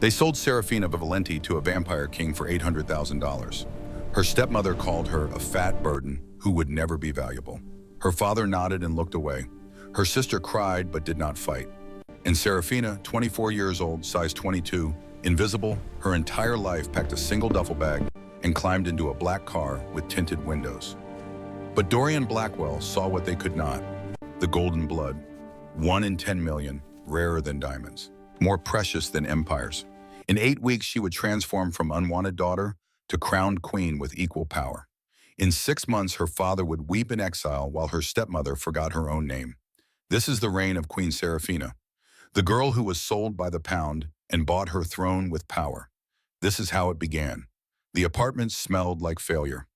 They sold Serafina Valenti to a vampire king for $800,000. Her stepmother called her a fat burden who would never be valuable. Her father nodded and looked away. Her sister cried but did not fight. And Serafina, 24 years old, size 22, invisible, her entire life packed a single duffel bag and climbed into a black car with tinted windows. But Dorian Blackwell saw what they could not. The golden blood. 1 in 10 million, rarer than diamonds, more precious than empires. In 8 weeks, she would transform from unwanted daughter to crowned queen with equal power. In 6 months, her father would weep in exile while her stepmother forgot her own name. This is the reign of Queen Serafina, the girl who was sold by the pound and bought her throne with power. This is how it began. The apartment smelled like failure.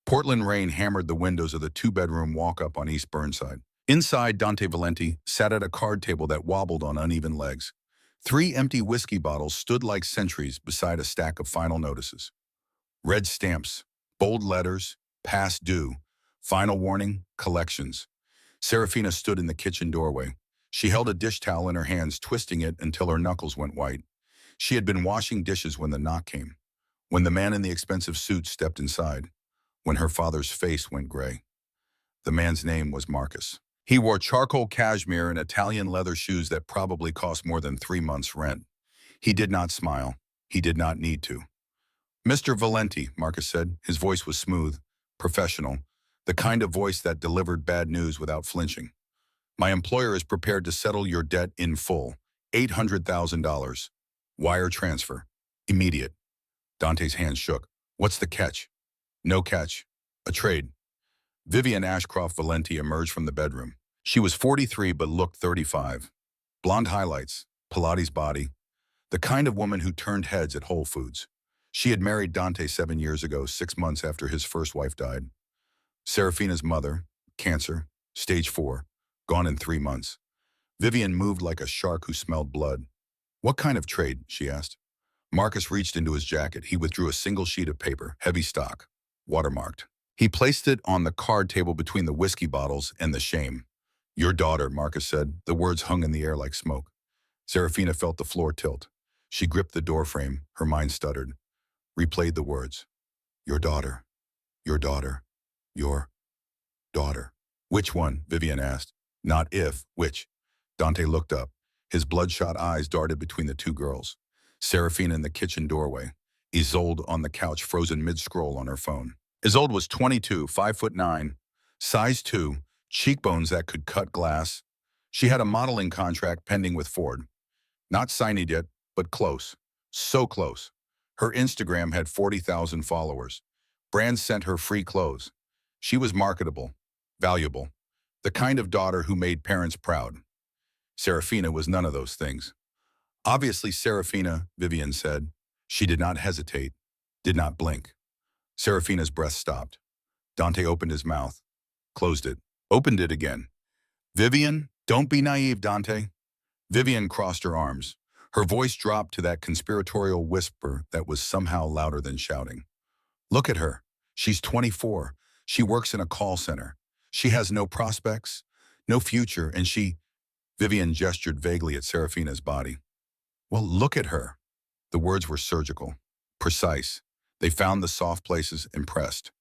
Portland rain hammered the windows of the 2-bedroom walk-up on East Burnside. Inside, Dante Valenti sat at a card table that wobbled on uneven legs. 3 empty whiskey bottles stood like sentries beside a stack of final notices. Red stamps, bold letters, past due, final warning, collections. Serafina stood in the kitchen doorway. She held a dish towel in her hands, twisting it until her knuckles went white. She had been washing dishes when the knock came, when the man in the expensive suit stepped inside, when her father's face went gray. The man's name was Marcus. He wore charcoal cashmere and Italian leather shoes that probably cost more than 3 months' rent. He did not smile. He did not need to. "Mr. Valenti," Marcus said. His voice was smooth, professional, the kind of voice that delivered bad news without flinching. "My employer is prepared to settle your debt in full. $800,000. Wire transfer. Immediate." Dante's hands shook. "What's the catch?" "No catch. A trade." Vivian Ashcroft Valenti emerged from the bedroom. She was 43 but looked 35. Blonde highlights, Pilates body, the kind of woman who turned heads at Whole Foods. She had married Dante 7 years ago, 6 months after his first wife died. Serafina's mother, cancer, stage 4, gone in 3 months. Vivian moved like a shark who smelled blood. "What kind of trade?" she asked. Marcus reached into his jacket. He withdrew a single sheet of paper, heavy stock, watermarked. He placed it on the card table between the whiskey bottles and the shame. "Your daughter," Marcus said. The words hung in the air like smoke. Serafina felt the floor tilt. She gripped the doorframe. Her mind stuttered. Replayed the words. "Your daughter. Your daughter. Your daughter." "Which one?" Vivian asked. "Not if, which?" Dante looked up. His bloodshot eyes darted between the 2 girls. Serafina in the kitchen doorway. Isolde on the couch, frozen mid-scroll on her phone. Isolde was 22, 5'9", size 2, cheekbones that could cut glass. She had a modeling contract pending with Ford. Not signed yet, but close. So close. Her Instagram had 40,000 followers. Brands sent her free clothes. She was marketable, valuable, the kind of daughter who made parents proud. Serafina was none of those things. "Obviously Serafina," Vivian said. She did not hesitate, did not blink. Serafina's breath stopped. Dante opened his mouth, closed it, opened it again. "Vivian, don't be naive, Dante." Vivian crossed her arms. Her voice dropped to that conspiratorial whisper that was somehow louder than shouting. "Look at her. She's 24. She works in a call center. She has no prospects, no future, and she—" Vivian gestured vaguely at Serafina's body. "Well, look at her." The words were surgical, precise. They found the soft places and pressed.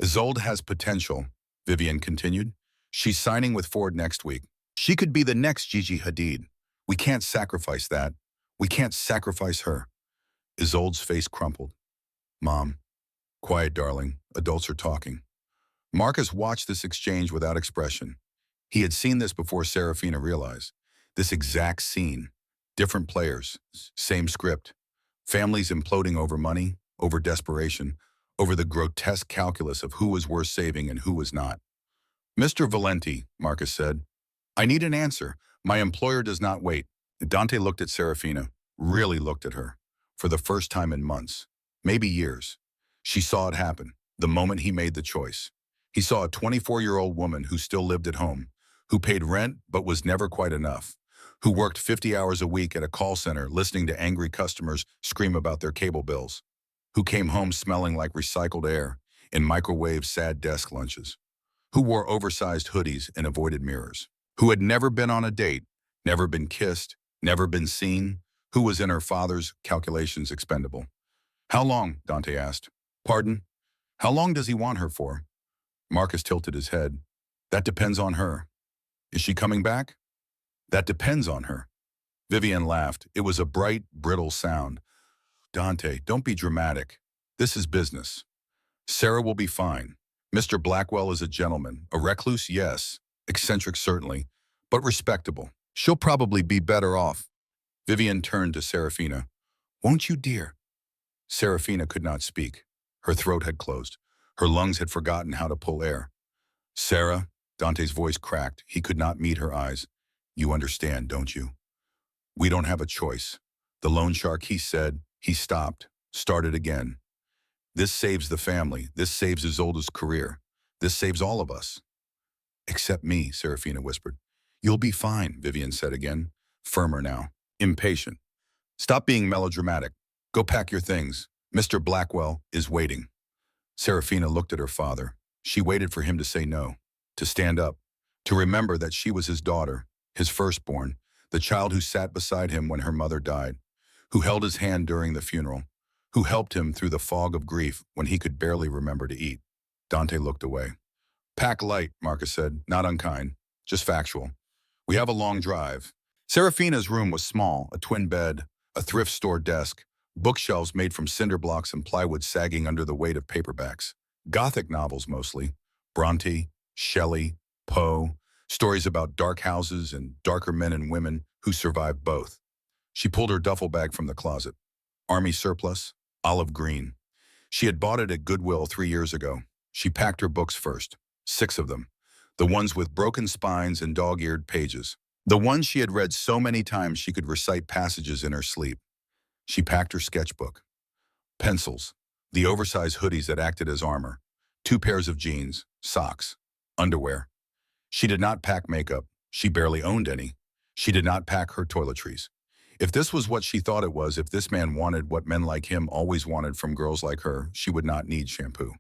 "Isolde has potential," Vivian continued. "She's signing with Ford next week. She could be the next Gigi Hadid. We can't sacrifice that. We can't sacrifice her." Isolde's face crumpled. "Mom." "Quiet, darling. Adults are talking." Marcus watched this exchange without expression. He had seen this before Serafina realized. This exact scene. Different players, same script. Families imploding over money, over desperation, over the grotesque calculus of who was worth saving and who was not. "Mr. Valenti," Marcus said, "I need an answer. My employer does not wait." Dante looked at Serafina, really looked at her, for the first time in months, maybe years. She saw it happen, the moment he made the choice. He saw a 24-year-old woman who still lived at home, who paid rent but was never quite enough, who worked 50 hours a week at a call center listening to angry customers scream about their cable bills, who came home smelling like recycled air and microwave sad desk lunches, who wore oversized hoodies and avoided mirrors, who had never been on a date, never been kissed, never been seen, who was in her father's calculations expendable. How long? Dante asked. Pardon? How long does he want her for? Marcus tilted his head. That depends on her. Is she coming back? That depends on her. Vivian laughed. It was a bright, brittle sound. Dante, don't be dramatic. This is business. Sarah will be fine. Mr. Blackwell is a gentleman. A recluse, yes. Eccentric, certainly. But respectable. She'll probably be better off. Vivian turned to Serafina. Won't you, dear? Serafina could not speak. Her throat had closed. Her lungs had forgotten how to pull air. Sarah, Dante's voice cracked. He could not meet her eyes. You understand, don't you? We don't have a choice. The loan shark, he said. He stopped, started again. This saves the family. This saves Isolde's career. This saves all of us. Except me, Serafina whispered. You'll be fine, Vivian said again, firmer now, impatient. Stop being melodramatic. Go pack your things. Mr. Blackwell is waiting. Serafina looked at her father. She waited for him to say no, to stand up, to remember that she was his daughter, his firstborn, the child who sat beside him when her mother died, who held his hand during the funeral, who helped him through the fog of grief when he could barely remember to eat. Dante looked away. Pack light, Marcus said, not unkind, just factual. We have a long drive. Serafina's room was small, a twin bed, a thrift store desk, bookshelves made from cinder blocks and plywood sagging under the weight of paperbacks. Gothic novels mostly. Bronte, Shelley, Poe, stories about dark houses and darker men and women who survived both. She pulled her duffel bag from the closet. Army surplus, olive green. She had bought it at Goodwill 3 years ago. She packed her books first, 6 of them. The ones with broken spines and dog-eared pages. The ones she had read so many times she could recite passages in her sleep. She packed her sketchbook. Pencils, the oversized hoodies that acted as armor, 2 pairs of jeans, socks, underwear. She did not pack makeup. She barely owned any. She did not pack her toiletries. If this was what she thought it was, if this man wanted what men like him always wanted from girls like her, she would not need shampoo.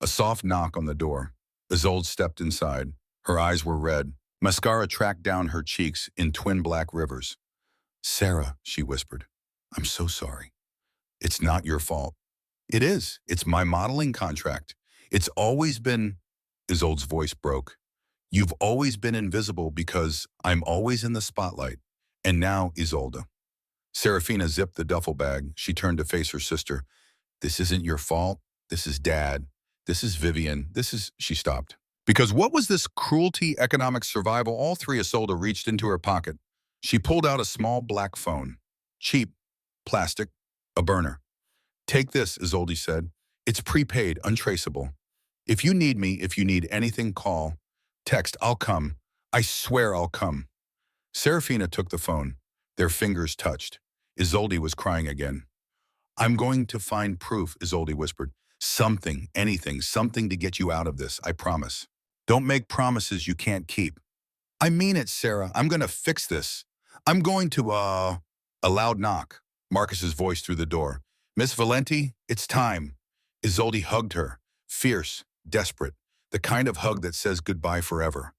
A soft knock on the door. Isolde stepped inside. Her eyes were red. Mascara tracked down her cheeks in twin black rivers. Sarah, she whispered, I'm so sorry. It's not your fault. It is. It's my modeling contract. It's always been... Isolde's voice broke. You've always been invisible because I'm always in the spotlight. And now, Isolde. Serafina zipped the duffel bag. She turned to face her sister. This isn't your fault. This is Dad. This is Vivian. This is... She stopped. Because what was this cruelty, economic survival? All 3 Isolde reached into her pocket. She pulled out a small black phone. Cheap. Plastic. A burner. Take this, Isolde said. It's prepaid, untraceable. If you need me, if you need anything, call. Text, I'll come. I swear I'll come. Serafina took the phone. Their fingers touched. Isolde was crying again. I'm going to find proof, Isolde whispered. Something, anything, something to get you out of this, I promise. Don't make promises you can't keep. I mean it, Sarah. I'm going to fix this. I'm going to, A loud knock. Marcus's voice through the door. Miss Valenti, it's time. Isolde hugged her. Fierce, desperate. The kind of hug that says goodbye forever.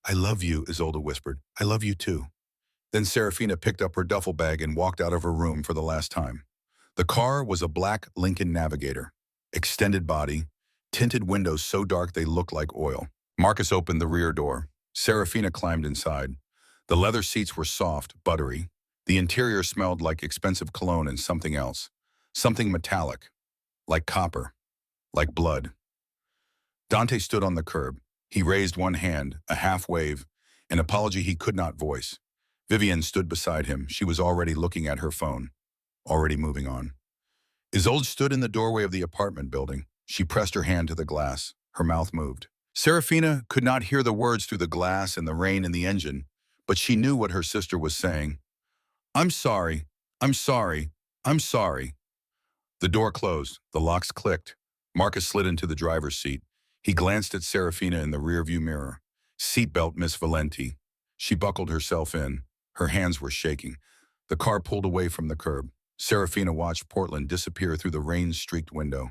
I love you, Isolde whispered. I love you too. Then Serafina picked up her duffel bag and walked out of her room for the last time. The car was a black Lincoln Navigator. Extended body, tinted windows so dark they looked like oil. Marcus opened the rear door. Serafina climbed inside. The leather seats were soft, buttery. The interior smelled like expensive cologne and something else. Something metallic. Like copper. Like blood. Dante stood on the curb. He raised one hand, a half wave, an apology he could not voice. Vivian stood beside him. She was already looking at her phone. Already moving on. Isolde stood in the doorway of the apartment building. She pressed her hand to the glass. Her mouth moved. Serafina could not hear the words through the glass and the rain in the engine, but she knew what her sister was saying. I'm sorry. I'm sorry. I'm sorry. The door closed. The locks clicked. Marcus slid into the driver's seat. He glanced at Serafina in the rearview mirror. Seatbelt, Miss Valenti. She buckled herself in. Her hands were shaking. The car pulled away from the curb. Serafina watched Portland disappear through the rain-streaked window.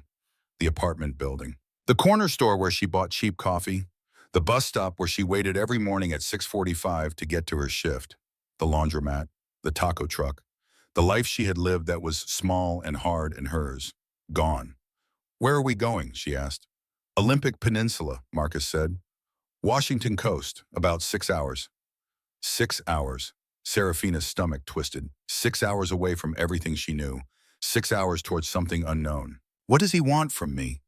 The apartment building. The corner store where she bought cheap coffee. The bus stop where she waited every morning at 6:45 to get to her shift. The laundromat. The taco truck. The life she had lived that was small and hard and hers, gone. "Where are we going?" she asked. "Olympic Peninsula," Marcus said. "Washington coast, about 6 hours." 6 hours. Serafina's stomach twisted. 6 hours away from everything she knew. 6 hours towards something unknown. "What does he want from me?"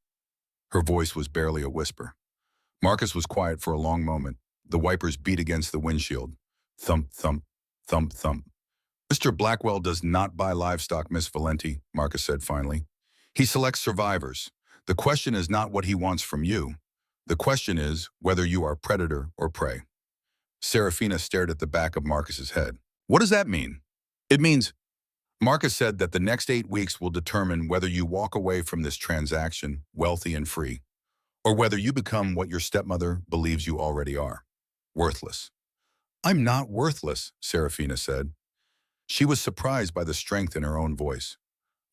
Her voice was barely a whisper. Marcus was quiet for a long moment. The wipers beat against the windshield. Thump, thump, thump, thump. "Mr. Blackwell does not buy livestock, Miss Valenti," Marcus said finally. "He selects survivors. The question is not what he wants from you. The question is whether you are predator or prey." Serafina stared at the back of Marcus's head. "What does that mean?" "It means," Marcus said, "that the next 8 weeks will determine whether you walk away from this transaction wealthy and free, or whether you become what your stepmother believes you already are, worthless." "I'm not worthless," Serafina said. She was surprised by the strength in her own voice.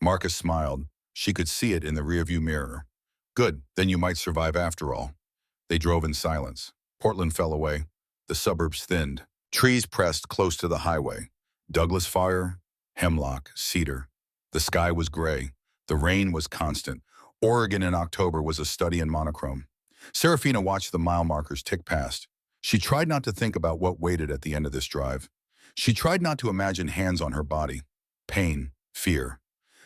Marcus smiled. She could see it in the rearview mirror. "Good, then you might survive after all." They drove in silence. Portland fell away. The suburbs thinned. Trees pressed close to the highway. Douglas fir, hemlock, cedar. The sky was gray. The rain was constant. Oregon in October was a study in monochrome. Serafina watched the mile markers tick past. She tried not to think about what waited at the end of this drive. She tried not to imagine hands on her body. Pain, fear.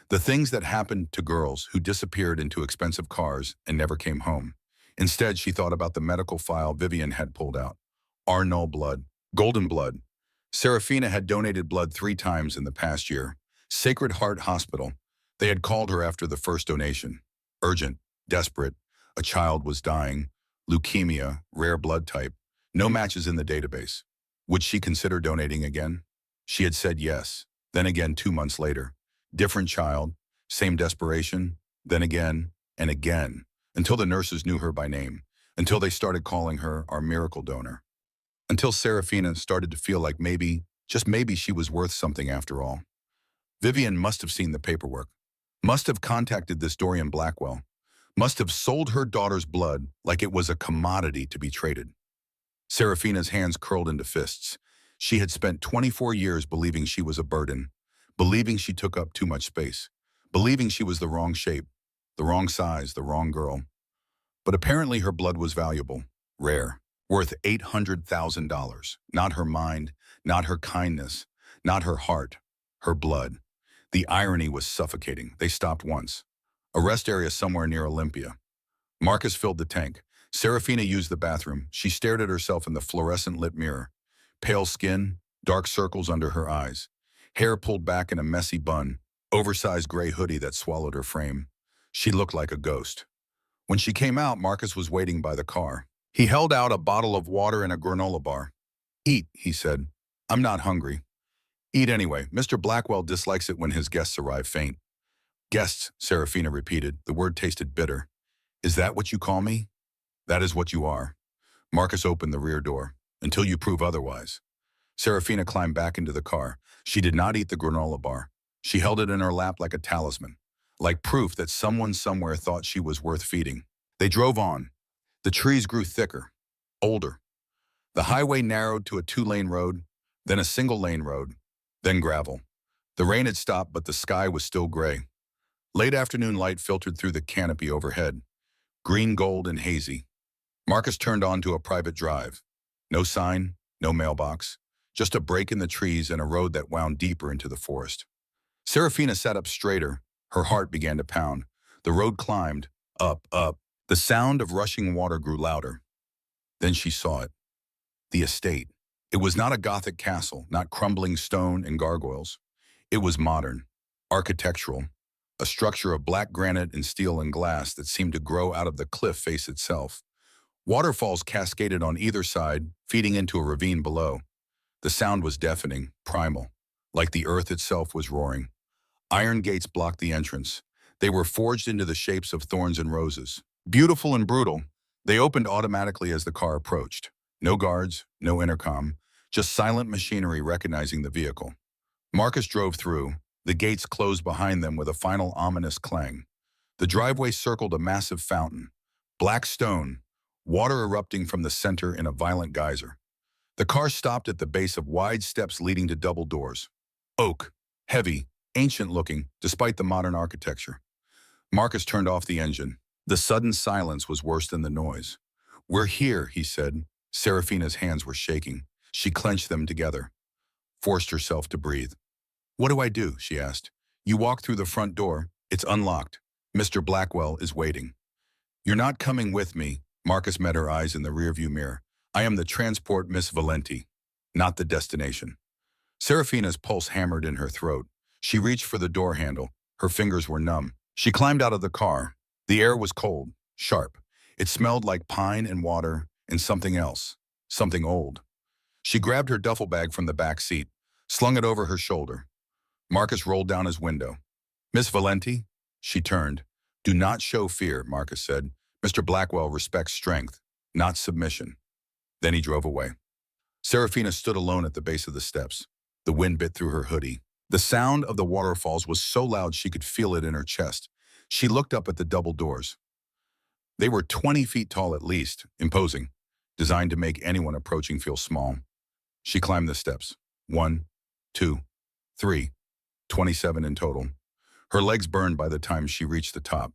The things that happened to girls who disappeared into expensive cars and never came home. Instead, she thought about the medical file Vivian had pulled out. Arnold blood, golden blood. Serafina had donated blood 3 times in the past year. Sacred Heart Hospital. They had called her after the first donation. Urgent, desperate. A child was dying. Leukemia, rare blood type. No matches in the database. Would she consider donating again? She had said yes. Then again 2 months later. Different child, same desperation, then again and again, until the nurses knew her by name, until they started calling her our miracle donor, until Serafina started to feel like maybe, just maybe, she was worth something after all. Vivian must have seen the paperwork, must have contacted this Dorian Blackwell, must have sold her daughter's blood like it was a commodity to be traded. Serafina's hands curled into fists. She had spent 24 years believing she was a burden, believing she took up too much space, believing she was the wrong shape, the wrong size, the wrong girl. But apparently her blood was valuable, rare, worth $800,000. Not her mind, not her kindness, not her heart, her blood. The irony was suffocating. They stopped once. A rest area somewhere near Olympia. Marcus filled the tank. Serafina used the bathroom. She stared at herself in the fluorescent lit mirror. Pale skin, dark circles under her eyes. Hair pulled back in a messy bun, oversized gray hoodie that swallowed her frame. She looked like a ghost. When she came out, Marcus was waiting by the car. He held out a bottle of water and a granola bar. "Eat," he said. "I'm not hungry." "Eat anyway. Mr. Blackwell dislikes it when his guests arrive faint." "Guests," Serafina repeated. The word tasted bitter. "Is that what you call me?" "That is what you are." Marcus opened the rear door. "Until you prove otherwise." Serafina climbed back into the car. She did not eat the granola bar. She held it in her lap like a talisman, like proof that someone somewhere thought she was worth feeding. They drove on. The trees grew thicker, older. The highway narrowed to a 2-lane road, then a single-lane road, then gravel. The rain had stopped, but the sky was still gray. Late afternoon light filtered through the canopy overhead, green, gold, and hazy. Marcus turned onto a private drive. No sign, no mailbox, just a break in the trees and a road that wound deeper into the forest. Serafina sat up straighter. Her heart began to pound. The road climbed, up, up. The sound of rushing water grew louder. Then she saw it. The estate. It was not a Gothic castle, not crumbling stone and gargoyles. It was modern, architectural, a structure of black granite and steel and glass that seemed to grow out of the cliff face itself. Waterfalls cascaded on either side, feeding into a ravine below. The sound was deafening, primal, like the earth itself was roaring. Iron gates blocked the entrance. They were forged into the shapes of thorns and roses. Beautiful and brutal, they opened automatically as the car approached. No guards, no intercom, just silent machinery recognizing the vehicle. Marcus drove through. The gates closed behind them with a final ominous clang. The driveway circled a massive fountain. Black stone, water erupting from the center in a violent geyser. The car stopped at the base of wide steps leading to double doors. Oak. Heavy, ancient-looking, despite the modern architecture. Marcus turned off the engine. The sudden silence was worse than the noise. "We're here," he said. Serafina's hands were shaking. She clenched them together, forced herself to breathe. "What do I do?" she asked. "You walk through the front door. It's unlocked. Mr. Blackwell is waiting." "You're not coming with me." Marcus met her eyes in the rearview mirror. "I am the transport Miss Valenti, not the destination." Serafina's pulse hammered in her throat. She reached for the door handle. Her fingers were numb. She climbed out of the car. The air was cold, sharp. It smelled like pine and water and something else, something old. She grabbed her duffel bag from the back seat, slung it over her shoulder. Marcus rolled down his window. "Miss Valenti?" She turned. "Do not show fear," Marcus said. "Mr. Blackwell respects strength, not submission." Then he drove away. Serafina stood alone at the base of the steps. The wind bit through her hoodie. The sound of the waterfalls was so loud she could feel it in her chest. She looked up at the double doors. They were 20 feet tall at least, imposing, designed to make anyone approaching feel small. She climbed the steps. 1, 2, 3, 27 in total. Her legs burned by the time she reached the top.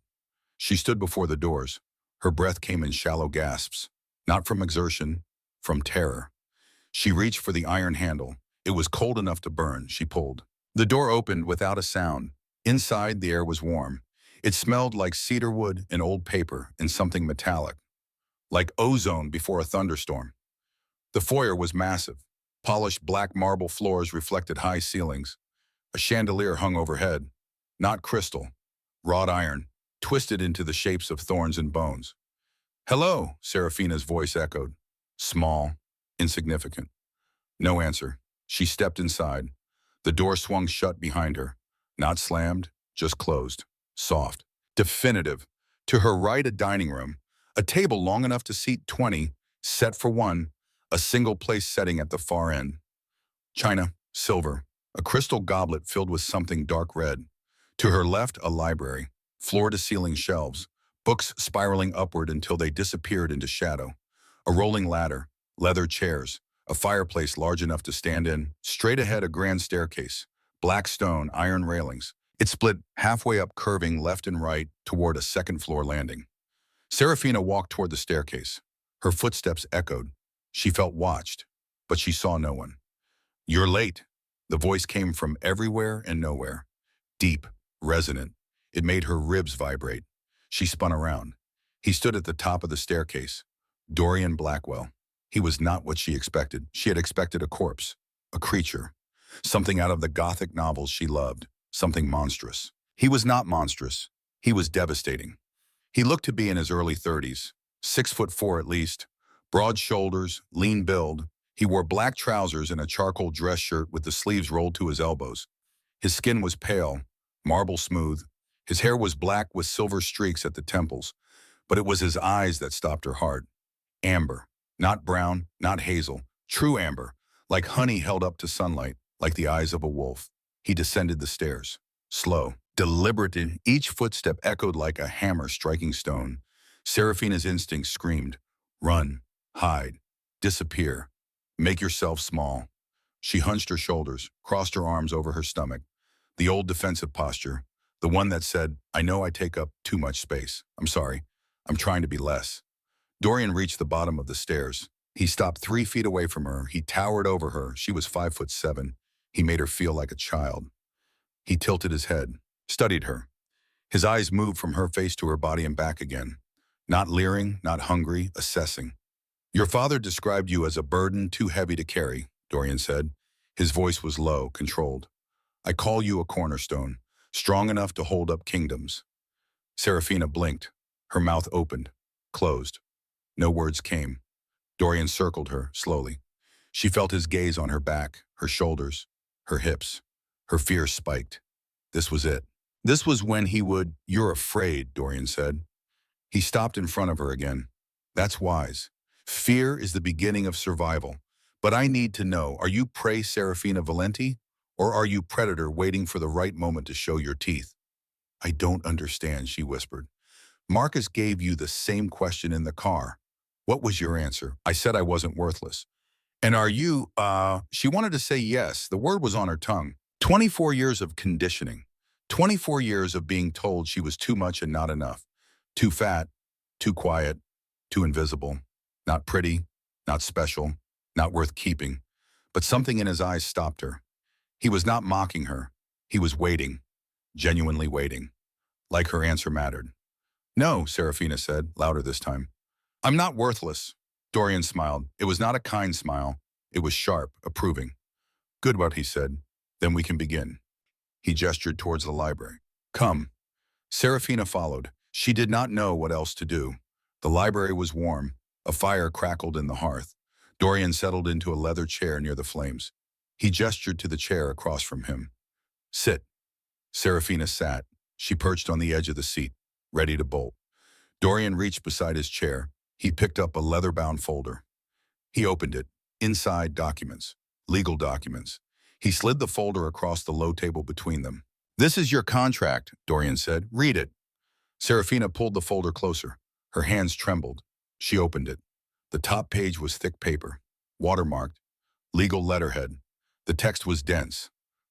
She stood before the doors. Her breath came in shallow gasps, not from exertion, from terror. She reached for the iron handle. It was cold enough to burn. She pulled. The door opened without a sound. Inside, the air was warm. It smelled like cedar wood and old paper and something metallic, like ozone before a thunderstorm. The foyer was massive. Polished black marble floors reflected high ceilings. A chandelier hung overhead, not crystal, wrought iron, twisted into the shapes of thorns and bones. "Hello," Serafina's voice echoed. Small, insignificant. No answer. She stepped inside. The door swung shut behind her. Not slammed, just closed. Soft. Definitive. To her right, a dining room. A table long enough to seat 20, set for one. A single-place setting at the far end. China, silver. A crystal goblet filled with something dark red. To her left, a library. Floor-to-ceiling shelves. Books spiraling upward until they disappeared into shadow. A rolling ladder. Leather chairs. A fireplace large enough to stand in. Straight ahead, a grand staircase. Black stone, iron railings. It split halfway up, curving left and right toward a second-floor landing. Serafina walked toward the staircase. Her footsteps echoed. She felt watched, but she saw no one. "You're late." The voice came from everywhere and nowhere. Deep, resonant. It made her ribs vibrate. She spun around. He stood at the top of the staircase. Dorian Blackwell. He was not what she expected. She had expected a corpse, a creature, something out of the Gothic novels she loved, something monstrous. He was not monstrous. He was devastating. He looked to be in his early 30s, 6'4" at least, broad shoulders, lean build. He wore black trousers and a charcoal dress shirt with the sleeves rolled to his elbows. His skin was pale, marble smooth. His hair was black with silver streaks at the temples, but it was his eyes that stopped her heart. Amber, not brown, not hazel, true amber, like honey held up to sunlight, like the eyes of a wolf. He descended the stairs, slow, deliberate. Each footstep echoed like a hammer striking stone. Serafina's instincts screamed, "Run, hide, disappear, make yourself small." She hunched her shoulders, crossed her arms over her stomach. The old defensive posture, the one that said, "I know I take up too much space. I'm sorry. I'm trying to be less." Dorian reached the bottom of the stairs. He stopped 3 feet away from her. He towered over her. She was 5'7". He made her feel like a child. He tilted his head, studied her. His eyes moved from her face to her body and back again. Not leering, not hungry, assessing. "Your father described you as a burden too heavy to carry," Dorian said. His voice was low, controlled. "I call you a cornerstone, strong enough to hold up kingdoms." Serafina blinked. Her mouth opened, closed. No words came. Dorian circled her, slowly. She felt his gaze on her back, her shoulders, her hips. Her fear spiked. This was it. This was when he would— "You're afraid," Dorian said. He stopped in front of her again. "That's wise. Fear is the beginning of survival. But I need to know, are you prey, Serafina Valenti? Or are you predator waiting for the right moment to show your teeth?" "I don't understand," she whispered. "Marcus gave you the same question in the car. What was your answer?" "I said I wasn't worthless." "And are you— She wanted to say yes. The word was on her tongue, 24 years of conditioning. 24 years of being told she was too much and not enough. Too fat, too quiet, too invisible. Not pretty, not special, not worth keeping. But something in his eyes stopped her. He was not mocking her. He was waiting, genuinely waiting. Like her answer mattered. No, Serafina said, louder this time. I'm not worthless. Dorian smiled. It was not a kind smile. It was sharp, approving. Good, what he said. Then we can begin. He gestured towards the library. Come. Serafina followed. She did not know what else to do. The library was warm. A fire crackled in the hearth. Dorian settled into a leather chair near the flames. He gestured to the chair across from him. Sit. Serafina sat. She perched on the edge of the seat, ready to bolt. Dorian reached beside his chair. He picked up a leather-bound folder. He opened it. Inside, documents. Legal documents. He slid the folder across the low table between them. This is your contract, Dorian said. Read it. Serafina pulled the folder closer. Her hands trembled. She opened it. The top page was thick paper, watermarked, legal letterhead. The text was dense.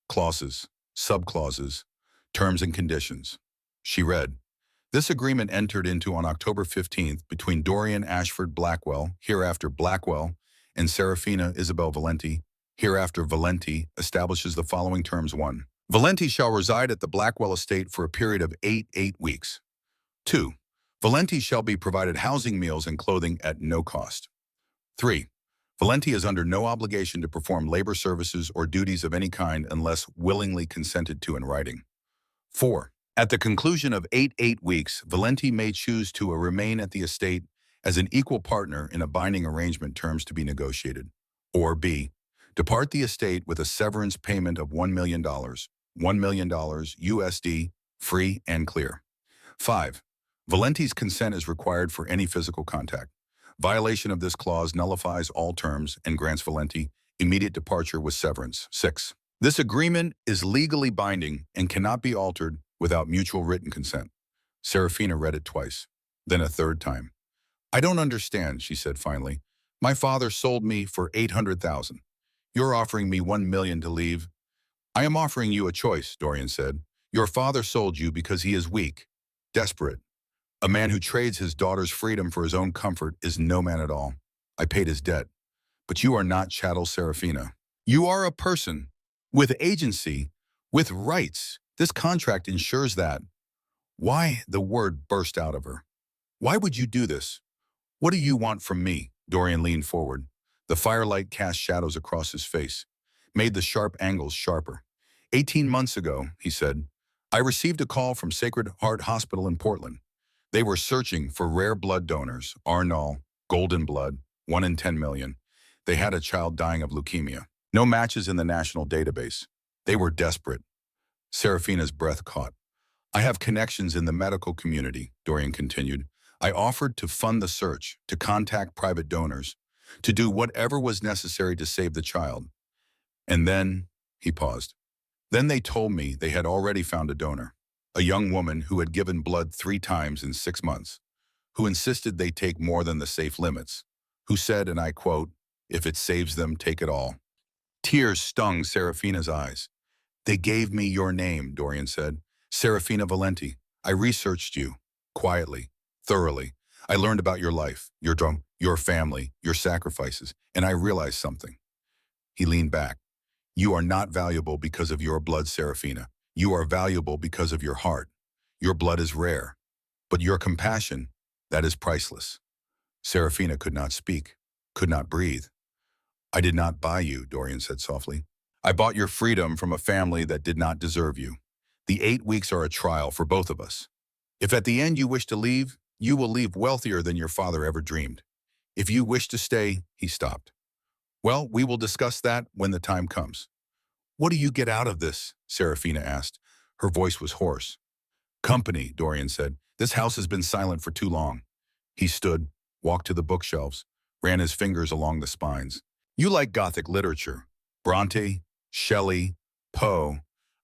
Clauses, subclauses, terms and conditions. She read, this agreement entered into on October 15th between Dorian Ashford Blackwell, hereafter Blackwell, and Serafina Isabel Valenti, hereafter Valenti, establishes the following terms. 1. Valenti shall reside at the Blackwell estate for a period of 8 weeks. 2. Valenti shall be provided housing, meals, and clothing at no cost. 3. Valenti is under no obligation to perform labor services or duties of any kind unless willingly consented to in writing. 4. At the conclusion of 8 weeks, Valenti may choose to remain at the estate as an equal partner in a binding arrangement, terms to be negotiated. Or B. Depart the estate with a severance payment of $1 million, $1 million USD, free and clear. 5. Valenti's consent is required for any physical contact. Violation of this clause nullifies all terms and grants Valenti immediate departure with severance. 6. This agreement is legally binding and cannot be altered without mutual written consent. Serafina read it twice, then a third time. I don't understand, she said finally. My father sold me for $800,000. You're offering me $1 million to leave. I am offering you a choice, Dorian said. Your father sold you because he is weak, desperate. A man who trades his daughter's freedom for his own comfort is no man at all. I paid his debt. But you are not chattel, Serafina. You are a person with agency, with rights. This contract ensures that. Why? The word burst out of her. Why would you do this? What do you want from me? Dorian leaned forward. The firelight cast shadows across his face, made the sharp angles sharper. 18 months ago, he said, I received a call from Sacred Heart Hospital in Portland. They were searching for rare blood donors, R0, golden blood, 1 in 10 million. They had a child dying of leukemia. No matches in the national database. They were desperate. Serafina's breath caught. I have connections in the medical community, Dorian continued. I offered to fund the search, to contact private donors, to do whatever was necessary to save the child. And then, he paused. Then they told me they had already found a donor, a young woman who had given blood 3 times in 6 months, who insisted they take more than the safe limits, who said, and I quote, if it saves them, take it all. Tears stung Serafina's eyes. They gave me your name, Dorian said. Serafina Valenti. I researched you, quietly, thoroughly. I learned about your life, your family, your sacrifices, and I realized something. He leaned back. You are not valuable because of your blood, Serafina. You are valuable because of your heart. Your blood is rare, but your compassion, that is priceless. Serafina could not speak, could not breathe. I did not buy you, Dorian said softly. I bought your freedom from a family that did not deserve you. The 8 weeks are a trial for both of us. If at the end you wish to leave, you will leave wealthier than your father ever dreamed. If you wish to stay, he stopped. Well, we will discuss that when the time comes. What do you get out of this? Serafina asked. Her voice was hoarse. Company, Dorian said. This house has been silent for too long. He stood, walked to the bookshelves, ran his fingers along the spines. You like Gothic literature. Bronte, Shelley, Poe.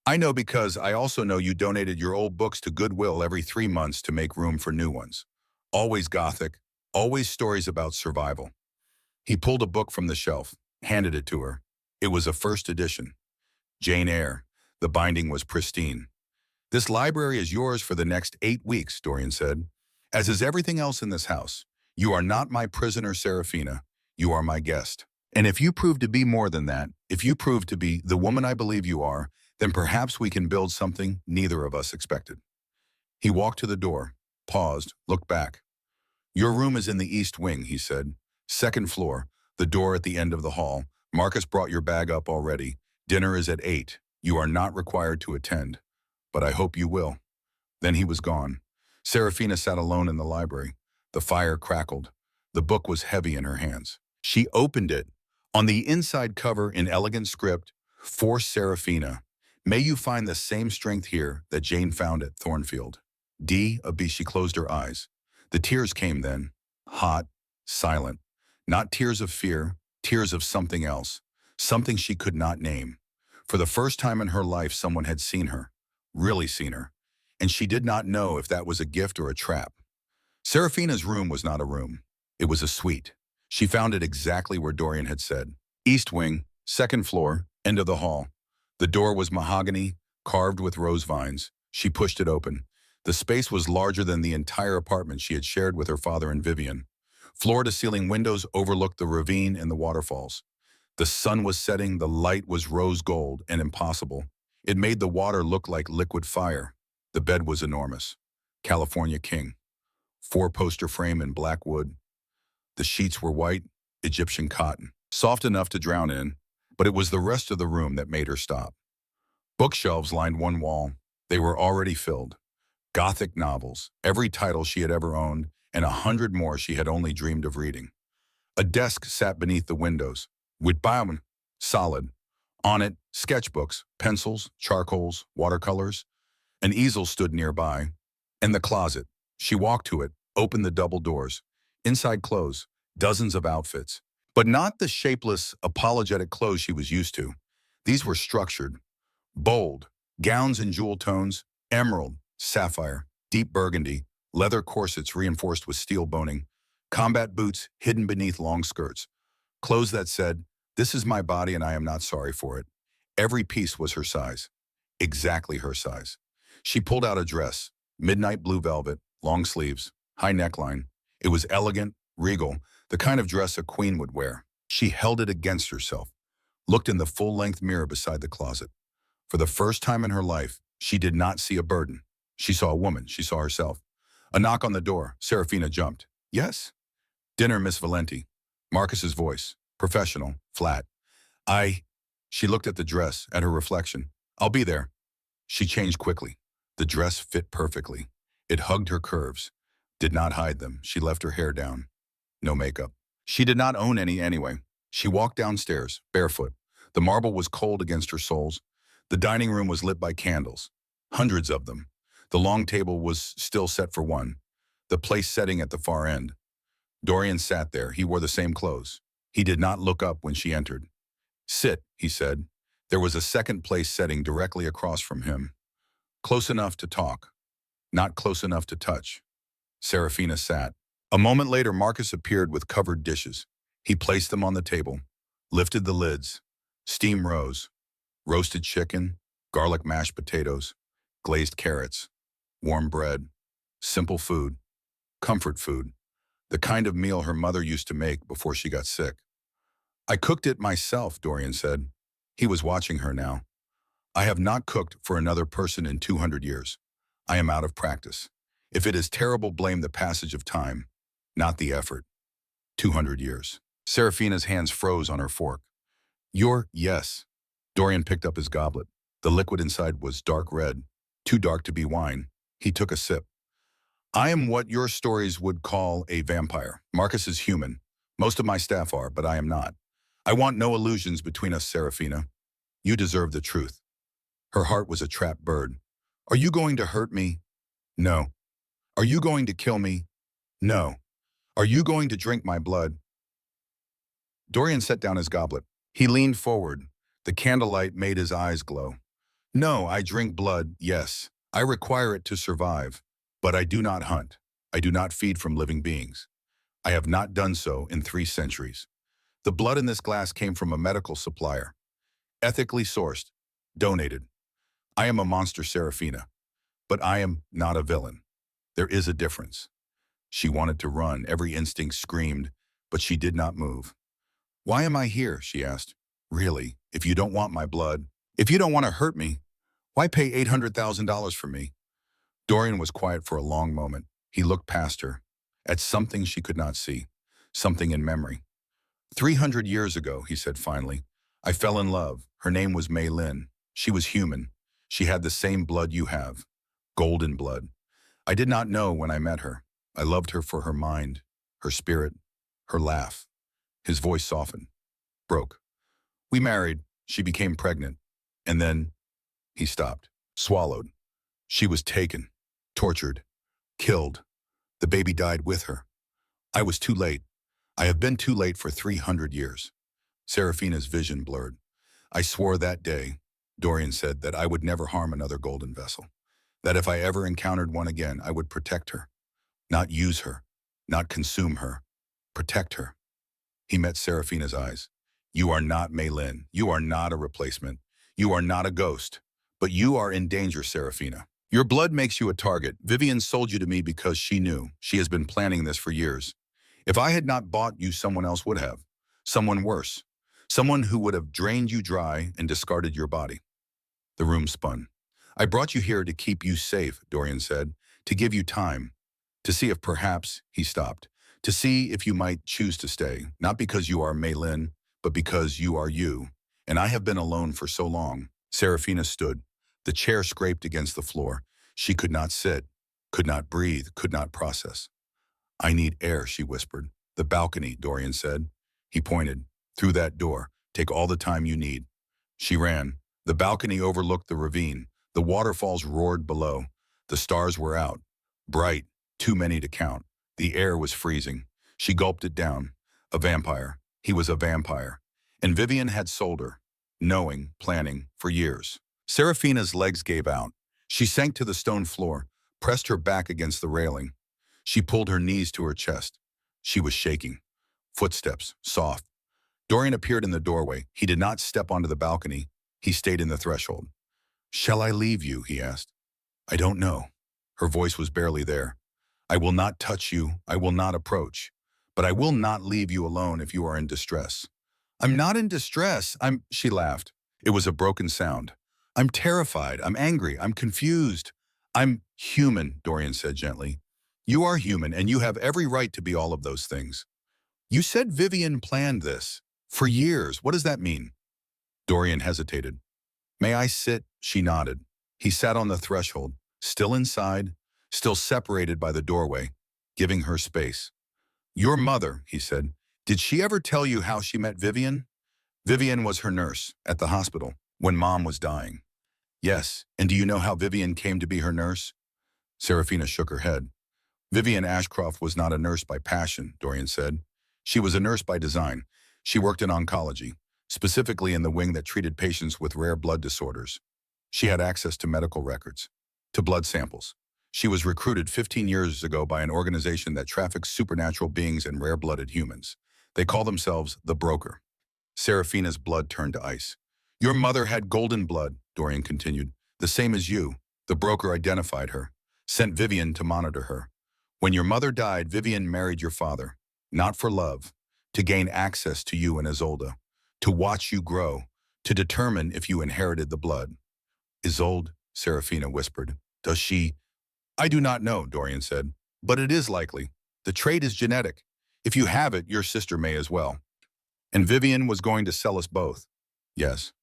I know because I also know you donated your old books to Goodwill every 3 months to make room for new ones. Always Gothic, always stories about survival. He pulled a book from the shelf, handed it to her. It was a first edition. Jane Eyre, The binding was pristine. "This library is yours for the next 8 weeks," Dorian said, "as is everything else in this house. You are not my prisoner, Serafina. You are my guest. And if you prove to be more than that, if you prove to be the woman I believe you are, then perhaps we can build something neither of us expected." He walked to the door, paused, looked back. "Your room is in the east wing," he said. "Second floor, the door at the end of the hall. Marcus brought your bag up already. Dinner is at 8. You are not required to attend, but I hope you will." Then he was gone. Serafina sat alone in the library. The fire crackled. The book was heavy in her hands. She opened it. On the inside cover, in elegant script, "For Serafina. May you find the same strength here that Jane found at Thornfield. D.A.B." She closed her eyes. The tears came then, hot, silent. Not tears of fear, tears of something else, something she could not name. For the first time in her life, someone had seen her, really seen her, and she did not know if that was a gift or a trap. Serafina's room was not a room. It was a suite. She found it exactly where Dorian had said. East wing, second floor, end of the hall. The door was mahogany, carved with rose vines. She pushed it open. The space was larger than the entire apartment she had shared with her father and Vivian. Floor-to-ceiling windows overlooked the ravine and the waterfalls. The sun was setting, the light was rose gold and impossible. It made the water look like liquid fire. The bed was enormous. California King. 4-poster frame in black wood. The sheets were white, Egyptian cotton, soft enough to drown in, but it was the rest of the room that made her stop. Bookshelves lined one wall. They were already filled. Gothic novels, every title she had ever owned, and 100 more she had only dreamed of reading. A desk sat beneath the windows, with bioman, solid. On it, sketchbooks, pencils, charcoals, watercolors. An easel stood nearby. And the closet. She walked to it, opened the double doors. Inside clothes, dozens of outfits. But not the shapeless, apologetic clothes she was used to. These were structured, bold, gowns in jewel tones, emerald, sapphire, deep burgundy, leather corsets reinforced with steel boning, combat boots hidden beneath long skirts, clothes that said, "This is my body and I am not sorry for it." Every piece was her size, exactly her size. She pulled out a dress, midnight blue velvet, long sleeves, high neckline. It was elegant, regal, the kind of dress a queen would wear. She held it against herself, looked in the full-length mirror beside the closet. For the first time in her life, she did not see a burden. She saw a woman. She saw herself. A knock on the door. Serafina jumped. "Yes?" "Dinner, Miss Valenti." Marcus's voice, professional, flat. She looked at the dress, at her reflection. "I'll be there." She changed quickly. The dress fit perfectly. It hugged her curves, did not hide them. She left her hair down. No makeup. She did not own any anyway. She walked downstairs, barefoot. The marble was cold against her soles. The dining room was lit by candles, hundreds of them. The long table was still set for one, the place setting at the far end. Dorian sat there. He wore the same clothes. He did not look up when she entered. "Sit," he said. There was a second place setting directly across from him. Close enough to talk, not close enough to touch. Serafina sat. A moment later, Marcus appeared with covered dishes. He placed them on the table, lifted the lids. Steam rose. Roasted chicken, garlic mashed potatoes, glazed carrots, warm bread, simple food, comfort food, the kind of meal her mother used to make before she got sick. "I cooked it myself," Dorian said. He was watching her now. "I have not cooked for another person in 200 years. I am out of practice. If it is terrible, blame the passage of time, not the effort. 200 years. Serafina's hands froze on her fork. Yes." Dorian picked up his goblet. The liquid inside was dark red, too dark to be wine. He took a sip. "I am what your stories would call a vampire. Marcus is human. Most of my staff are, but I am not. I want no illusions between us, Serafina. You deserve the truth." Her heart was a trapped bird. "Are you going to hurt me?" "No." "Are you going to kill me?" "No." "Are you going to drink my blood?" Dorian set down his goblet. He leaned forward. The candlelight made his eyes glow. "No, I drink blood, yes. I require it to survive. But I do not hunt. I do not feed from living beings. I have not done so in 3 centuries. The blood in this glass came from a medical supplier. Ethically sourced. Donated. I am a monster, Serafina, but I am not a villain. There is a difference. She wanted to run, every instinct screamed, but she did not move. Why am I here? She asked. Really, if you don't want my blood, if you don't want to hurt me, why pay $800,000 for me? Dorian was quiet for a long moment. He looked past her, at something she could not see, something in memory. 300 years ago, he said finally, I fell in love. Her name was Mei Lin. She was human. She had the same blood you have, golden blood. I did not know when I met her. I loved her for her mind, her spirit, her laugh. His voice softened, broke. We married. She became pregnant. And then he stopped, swallowed. She was taken, tortured, killed. The baby died with her. I was too late. I have been too late for 300 years. Serafina's vision blurred. I swore that day, Dorian said, that I would never harm another golden vessel. That if I ever encountered one again, I would protect her. Not use her, not consume her. Protect her. He met Serafina's eyes. You are not Mei Lin. You are not a replacement. You are not a ghost. But you are in danger, Serafina. Your blood makes you a target. Vivian sold you to me because she knew. She has been planning this for years. If I had not bought you, someone else would have. Someone worse. Someone who would have drained you dry and discarded your body. The room spun. I brought you here to keep you safe, Dorian said, to give you time, to see if perhaps, he stopped, to see if you might choose to stay, not because you are Mei Lin, but because you are you. And I have been alone for so long. Serafina stood. The chair scraped against the floor. She could not sit, could not breathe, could not process. I need air, she whispered. The balcony, Dorian said. He pointed. Through that door. Take all the time you need. She ran. The balcony overlooked the ravine. The waterfalls roared below. The stars were out. Bright, too many to count. The air was freezing. She gulped it down. A vampire. He was a vampire. And Vivian had sold her, knowing, planning, for years. Serafina's legs gave out. She sank to the stone floor, pressed her back against the railing. She pulled her knees to her chest. She was shaking. Footsteps, soft. Dorian appeared in the doorway. He did not step onto the balcony. He stayed in the threshold. Shall I leave you? He asked. I don't know. Her voice was barely there. I will not touch you. I will not approach. But I will not leave you alone if you are in distress. I'm not in distress. She laughed. It was a broken sound. I'm terrified. I'm angry. I'm confused. I'm human, Dorian said gently. You are human, and you have every right to be all of those things. You said Vivian planned this. For years. What does that mean? Dorian hesitated. May I sit? She nodded. He sat on the threshold, still inside, still separated by the doorway, giving her space. Your mother, he said, did she ever tell you how she met Vivian? Vivian was her nurse at the hospital when Mom was dying. Yes, and do you know how Vivian came to be her nurse? Serafina shook her head. Vivian Ashcroft was not a nurse by passion, Dorian said. She was a nurse by design. She worked in oncology, specifically in the wing that treated patients with rare blood disorders. She had access to medical records, to blood samples. She was recruited 15 years ago by an organization that traffics supernatural beings and rare-blooded humans. They call themselves the Broker. Serafina's blood turned to ice. Your mother had golden blood, Dorian continued, the same as you. The Broker identified her, sent Vivian to monitor her. When your mother died, Vivian married your father, not for love, to gain access to you and Isolde, to watch you grow, to determine if you inherited the blood. Isolde, Serafina whispered. Does she? I do not know, Dorian said, but it is likely. The trait is genetic. If you have it, your sister may as well. And Vivian was going to sell us both. Yes.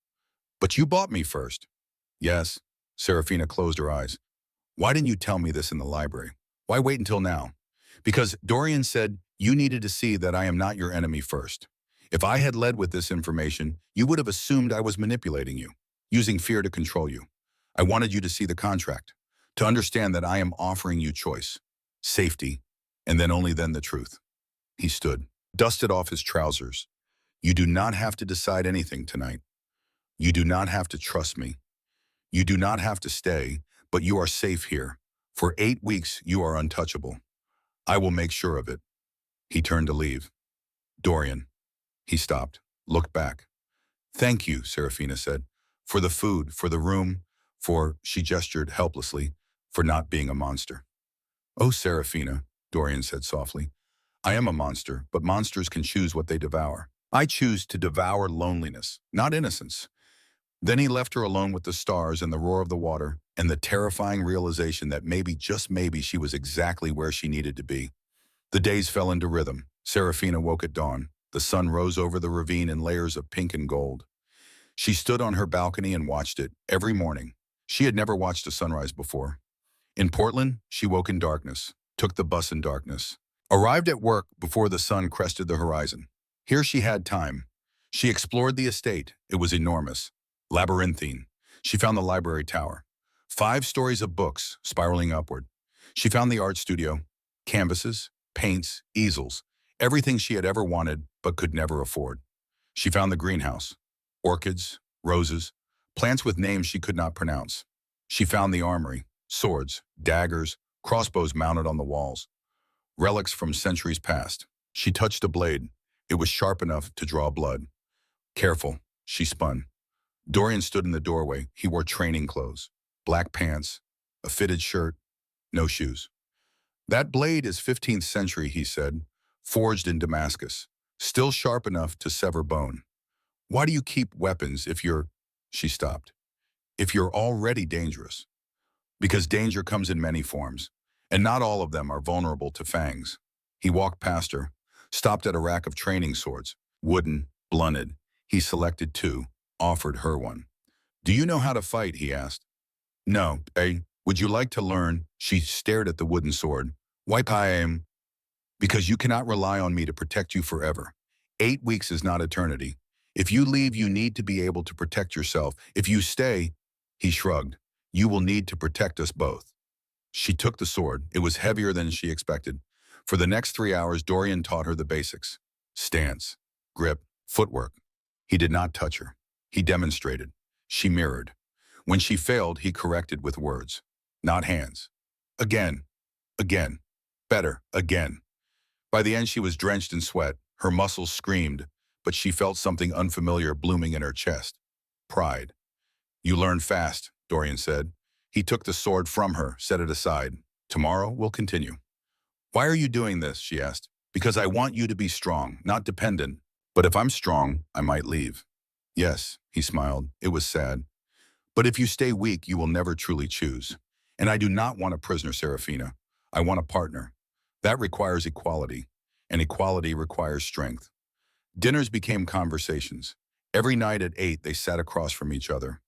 But you bought me first. Yes. Serafina closed her eyes. Why didn't you tell me this in the library? Why wait until now? Because Dorian said you needed to see that I am not your enemy first. If I had led with this information, you would have assumed I was manipulating you, using fear to control you. I wanted you to see the contract, to understand that I am offering you choice, safety, and then only then the truth. He stood, dusted off his trousers. You do not have to decide anything tonight. You do not have to trust me. You do not have to stay, but you are safe here. For 8 weeks, you are untouchable. I will make sure of it. He turned to leave. Dorian. He stopped, looked back. Thank you, Serafina said, for the food, for the room, she gestured helplessly, for not being a monster. Oh, Serafina, Dorian said softly. I am a monster, but monsters can choose what they devour. I choose to devour loneliness, not innocence. Then he left her alone with the stars and the roar of the water and the terrifying realization that maybe, just maybe, she was exactly where she needed to be. The days fell into rhythm. Serafina woke at dawn. The sun rose over the ravine in layers of pink and gold. She stood on her balcony and watched it every morning. She had never watched a sunrise before. In Portland, she woke in darkness, took the bus in darkness, arrived at work before the sun crested the horizon. Here she had time. She explored the estate. It was enormous, labyrinthine. She found the library tower. 5 stories of books spiraling upward. She found the art studio, canvases, paints, easels, everything she had ever wanted but could never afford. She found the greenhouse, orchids, roses, plants with names she could not pronounce. She found the armory, swords, daggers, crossbows mounted on the walls, relics from centuries past. She touched a blade. It was sharp enough to draw blood. Careful, she spun. Dorian stood in the doorway. He wore training clothes, black pants, a fitted shirt, no shoes. That blade is 15th century, he said, forged in Damascus, still sharp enough to sever bone. Why do you keep weapons if you're, she stopped, if you're already dangerous? Because danger comes in many forms, and not all of them are vulnerable to fangs. He walked past her, stopped at a rack of training swords, wooden, blunted. He selected 2, offered her one. Do you know how to fight, he asked. No, would you like to learn? She stared at the wooden sword. Why I am? Because you cannot rely on me to protect you forever. 8 weeks is not eternity. If you leave, you need to be able to protect yourself. If you stay, he shrugged, you will need to protect us both. She took the sword. It was heavier than she expected. For the next 3 hours, Dorian taught her the basics. Stance, grip, footwork. He did not touch her. He demonstrated. She mirrored. When she failed, he corrected with words, not hands. Again, again, better, again. By the end, she was drenched in sweat. Her muscles screamed, but she felt something unfamiliar blooming in her chest. Pride. You learn fast, Dorian said. He took the sword from her, set it aside. Tomorrow, we'll continue. Why are you doing this, she asked. Because I want you to be strong, not dependent. But if I'm strong, I might leave. Yes, he smiled. It was sad. But if you stay weak, you will never truly choose. And I do not want a prisoner, Serafina. I want a partner. That requires equality, and equality requires strength. Dinners became conversations. Every night at 8, they sat across from each other.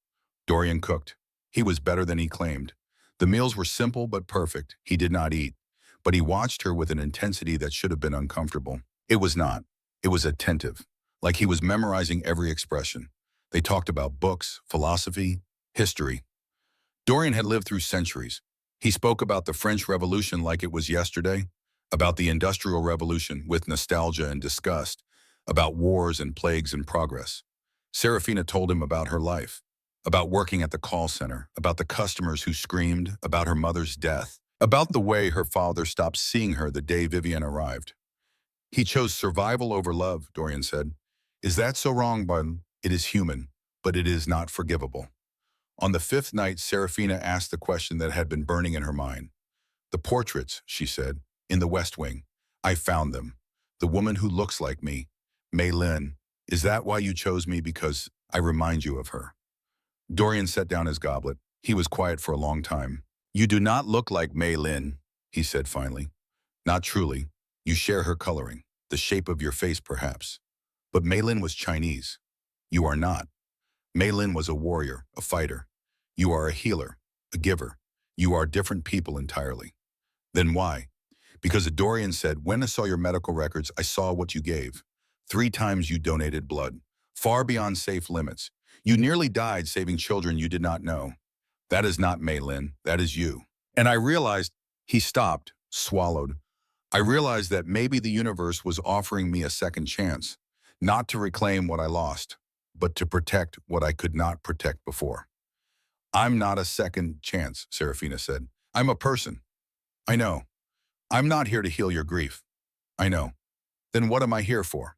Dorian cooked. He was better than he claimed. The meals were simple but perfect. He did not eat, but he watched her with an intensity that should have been uncomfortable. It was not. It was attentive, like he was memorizing every expression. They talked about books, philosophy, history. Dorian had lived through centuries. He spoke about the French Revolution like it was yesterday, about the Industrial Revolution with nostalgia and disgust, about wars and plagues and progress. Serafina told him about her life, about working at the call center, about the customers who screamed, about her mother's death, about the way her father stopped seeing her the day Vivian arrived. He chose survival over love, Dorian said. Is that so wrong, Barton? It is human, but it is not forgivable. On the 5th night, Serafina asked the question that had been burning in her mind. The portraits, she said, in the West Wing. I found them. The woman who looks like me, Mei Lin. Is that why you chose me? Because I remind you of her. Dorian set down his goblet. He was quiet for a long time. You do not look like Mei Lin, he said finally. Not truly. You share her coloring, the shape of your face perhaps. But Mei Lin was Chinese. You are not. Mei Lin was a warrior, a fighter. You are a healer, a giver. You are different people entirely. Then why? Because Dorian said, when I saw your medical records, I saw what you gave. 3 times you donated blood, far beyond safe limits. You nearly died saving children you did not know. That is not Mei Lin, that is you. And I realized, he stopped, swallowed. I realized that maybe the universe was offering me a second chance, not to reclaim what I lost, but to protect what I could not protect before. I'm not a second chance, Serafina said. I'm a person. I know. I'm not here to heal your grief. I know. Then what am I here for?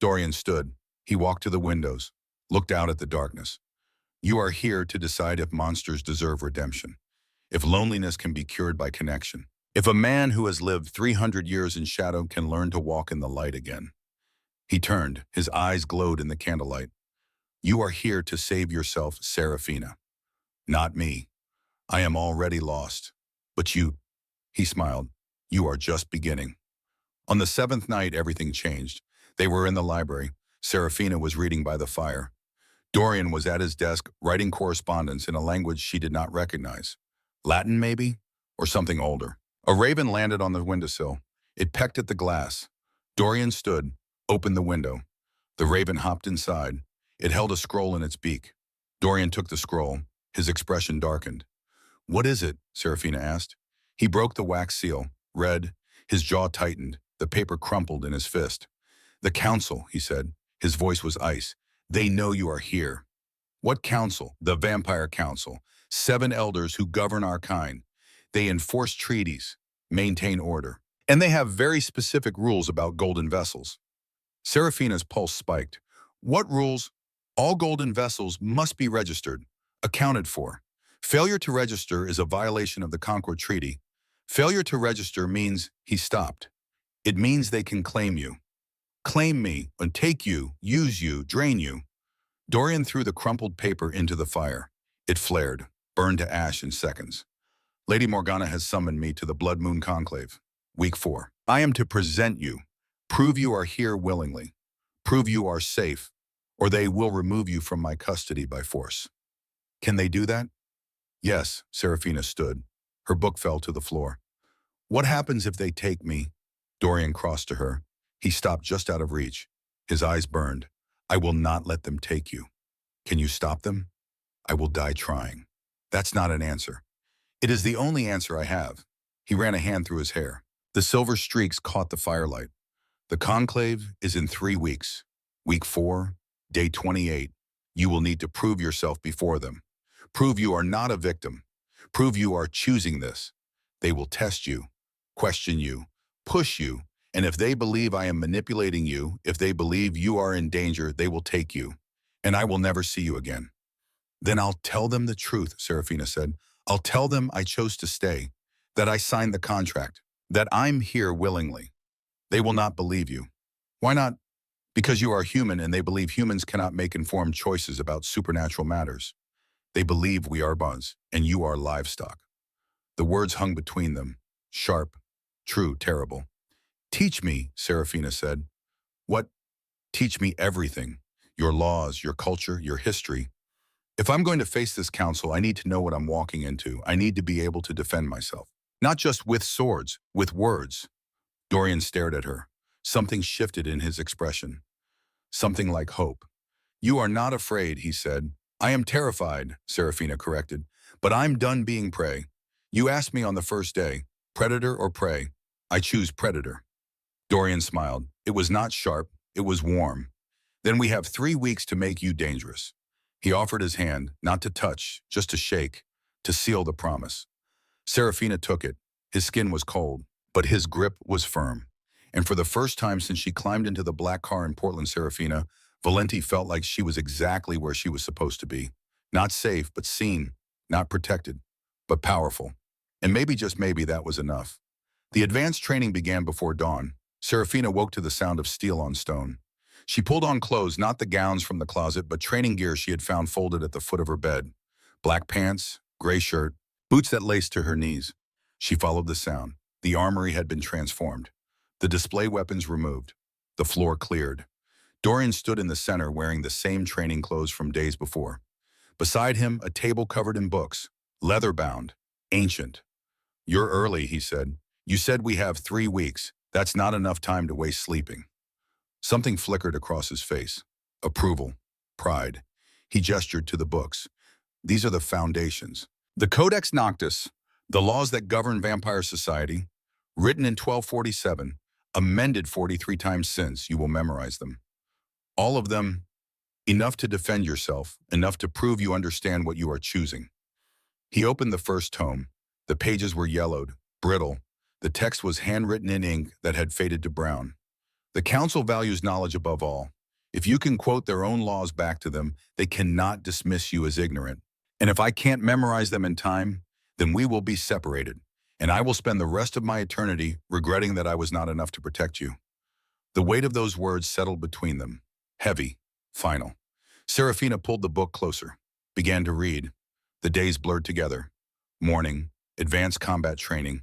Dorian stood. He walked to the windows, looked out at the darkness. You are here to decide if monsters deserve redemption, if loneliness can be cured by connection, if a man who has lived 300 years in shadow can learn to walk in the light again. He turned, his eyes glowed in the candlelight. You are here to save yourself, Serafina. Not me. I am already lost. But you, he smiled, you are just beginning. On the seventh night, everything changed. They were in the library. Serafina was reading by the fire. Dorian was at his desk, writing correspondence in a language she did not recognize. Latin, maybe? Or something older. A raven landed on the windowsill. It pecked at the glass. Dorian stood, opened the window. The raven hopped inside. It held a scroll in its beak. Dorian took the scroll. His expression darkened. What is it? Serafina asked. He broke the wax seal, read. His jaw tightened. The paper crumpled in his fist. The council, he said. His voice was ice. They know you are here. What council? The Vampire Council. 7 elders who govern our kind. They enforce treaties, maintain order. And they have very specific rules about golden vessels. Serafina's pulse spiked. What rules? All golden vessels must be registered, accounted for. Failure to register is a violation of the Concord Treaty. Failure to register means he stopped. It means they can claim you. Claim me and take you, use you, drain you. Dorian threw the crumpled paper into the fire. It flared, burned to ash in seconds. Lady Morgana has summoned me to the Blood Moon Conclave. Week 4. I am to present you. Prove you are here willingly. Prove you are safe, or they will remove you from my custody by force. Can they do that? Yes, Serafina stood. Her book fell to the floor. What happens if they take me? Dorian crossed to her. He stopped just out of reach. His eyes burned. I will not let them take you. Can you stop them? I will die trying. That's not an answer. It is the only answer I have. He ran a hand through his hair. The silver streaks caught the firelight. The conclave is in 3 weeks. Week 4, day 28. You will need to prove yourself before them. Prove you are not a victim. Prove you are choosing this. They will test you, question you, push you, and if they believe I am manipulating you, if they believe you are in danger, they will take you, and I will never see you again. Then I'll tell them the truth, Serafina said. I'll tell them I chose to stay, that I signed the contract, that I'm here willingly. They will not believe you. Why not? Because you are human and they believe humans cannot make informed choices about supernatural matters. They believe we are bugs and you are livestock. The words hung between them, sharp, true, terrible. Teach me, Serafina said. What? Teach me everything. Your laws, your culture, your history. If I'm going to face this council, I need to know what I'm walking into. I need to be able to defend myself. Not just with swords, with words. Dorian stared at her. Something shifted in his expression. Something like hope. You are not afraid, he said. I am terrified, Serafina corrected. But I'm done being prey. You asked me on the first day, predator or prey? I choose predator. Dorian smiled. It was not sharp, it was warm. Then we have 3 weeks to make you dangerous. He offered his hand, not to touch, just to shake, to seal the promise. Serafina took it. His skin was cold, but his grip was firm. And for the first time since she climbed into the black car in Portland, Serafina, Valenti felt like she was exactly where she was supposed to be. Not safe, but seen. Not protected, but powerful. And maybe, just maybe, that was enough. The advanced training began before dawn. Serafina woke to the sound of steel on stone. She pulled on clothes, not the gowns from the closet, but training gear she had found folded at the foot of her bed. Black pants, gray shirt, boots that laced to her knees. She followed the sound. The armory had been transformed. The display weapons removed. The floor cleared. Dorian stood in the center wearing the same training clothes from days before. Beside him, a table covered in books, leather-bound, ancient. You're early, he said. You said we have 3 weeks. That's not enough time to waste sleeping. Something flickered across his face. Approval. Pride. He gestured to the books. These are the foundations. The Codex Noctis, the laws that govern vampire society, written in 1247, amended 43 times since, you will memorize them. All of them, enough to defend yourself, enough to prove you understand what you are choosing. He opened the first tome. The pages were yellowed, brittle. The text was handwritten in ink that had faded to brown. The council values knowledge above all. If you can quote their own laws back to them, they cannot dismiss you as ignorant. And if I can't memorize them in time, then we will be separated, and I will spend the rest of my eternity regretting that I was not enough to protect you. The weight of those words settled between them. Heavy, final. Serafina pulled the book closer, began to read. The days blurred together. Morning, advanced combat training.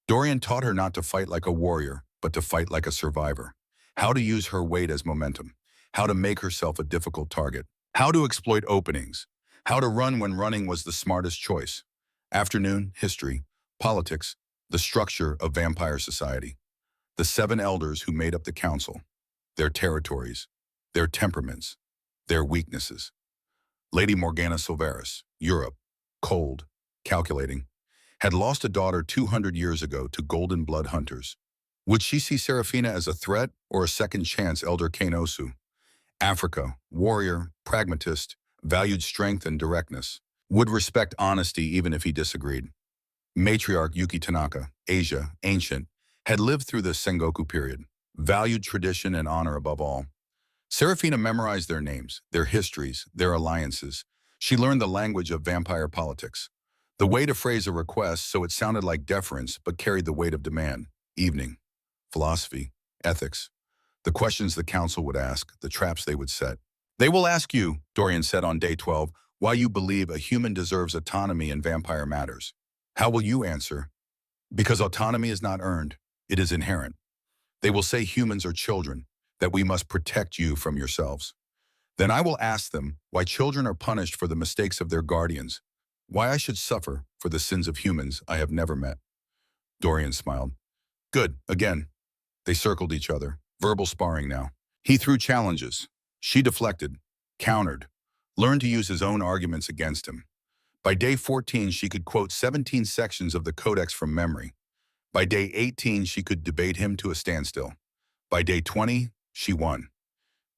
Dorian taught her not to fight like a warrior, but to fight like a survivor. How to use her weight as momentum. How to make herself a difficult target. How to exploit openings. How to run when running was the smartest choice. Afternoon, history, politics, the structure of vampire society. The 7 elders who made up the council. Their territories. Their temperaments. Their weaknesses. Lady Morgana Silveris, Europe, cold, calculating, had lost a daughter 200 years ago to golden blood hunters. Would she see Serafina as a threat or a second chance Elder Kainosu? Africa, warrior, pragmatist, valued strength and directness. Would respect honesty even if he disagreed. Matriarch Yuki Tanaka, Asia, ancient, had lived through the Sengoku period, valued tradition and honor above all. Serafina memorized their names, their histories, their alliances. She learned the language of vampire politics. The way to phrase a request so it sounded like deference but carried the weight of demand. Evening. Philosophy. Ethics. The questions the council would ask, the traps they would set. They will ask you, Dorian said on day 12, why you believe a human deserves autonomy in vampire matters. How will you answer? Because autonomy is not earned, it is inherent. They will say humans are children, that we must protect you from yourselves. Then I will ask them why children are punished for the mistakes of their guardians, why I should suffer for the sins of humans I have never met. Dorian smiled. Good, again. They circled each other, verbal sparring now. He threw challenges. She deflected, countered, learned to use his own arguments against him. By day 14, she could quote 17 sections of the Codex from memory. By day 18, she could debate him to a standstill. By day 20, she won.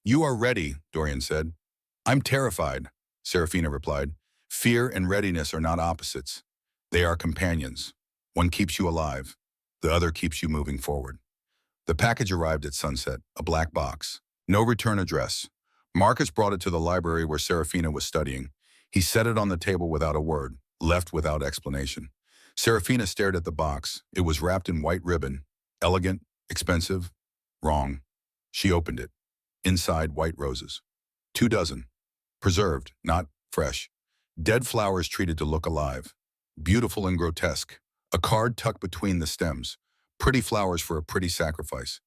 You are ready, Dorian said. I'm terrified, Serafina replied. Fear and readiness are not opposites. They are companions. One keeps you alive. The other keeps you moving forward. The package arrived at sunset, a black box. No return address. Marcus brought it to the library where Serafina was studying. He set it on the table without a word, left without explanation. Serafina stared at the box. It was wrapped in white ribbon. Elegant, expensive, wrong. She opened it. Inside, white roses. 2 dozen. Preserved, not fresh. Dead flowers treated to look alive. Beautiful and grotesque. A card tucked between the stems. Pretty flowers for a pretty sacrifice.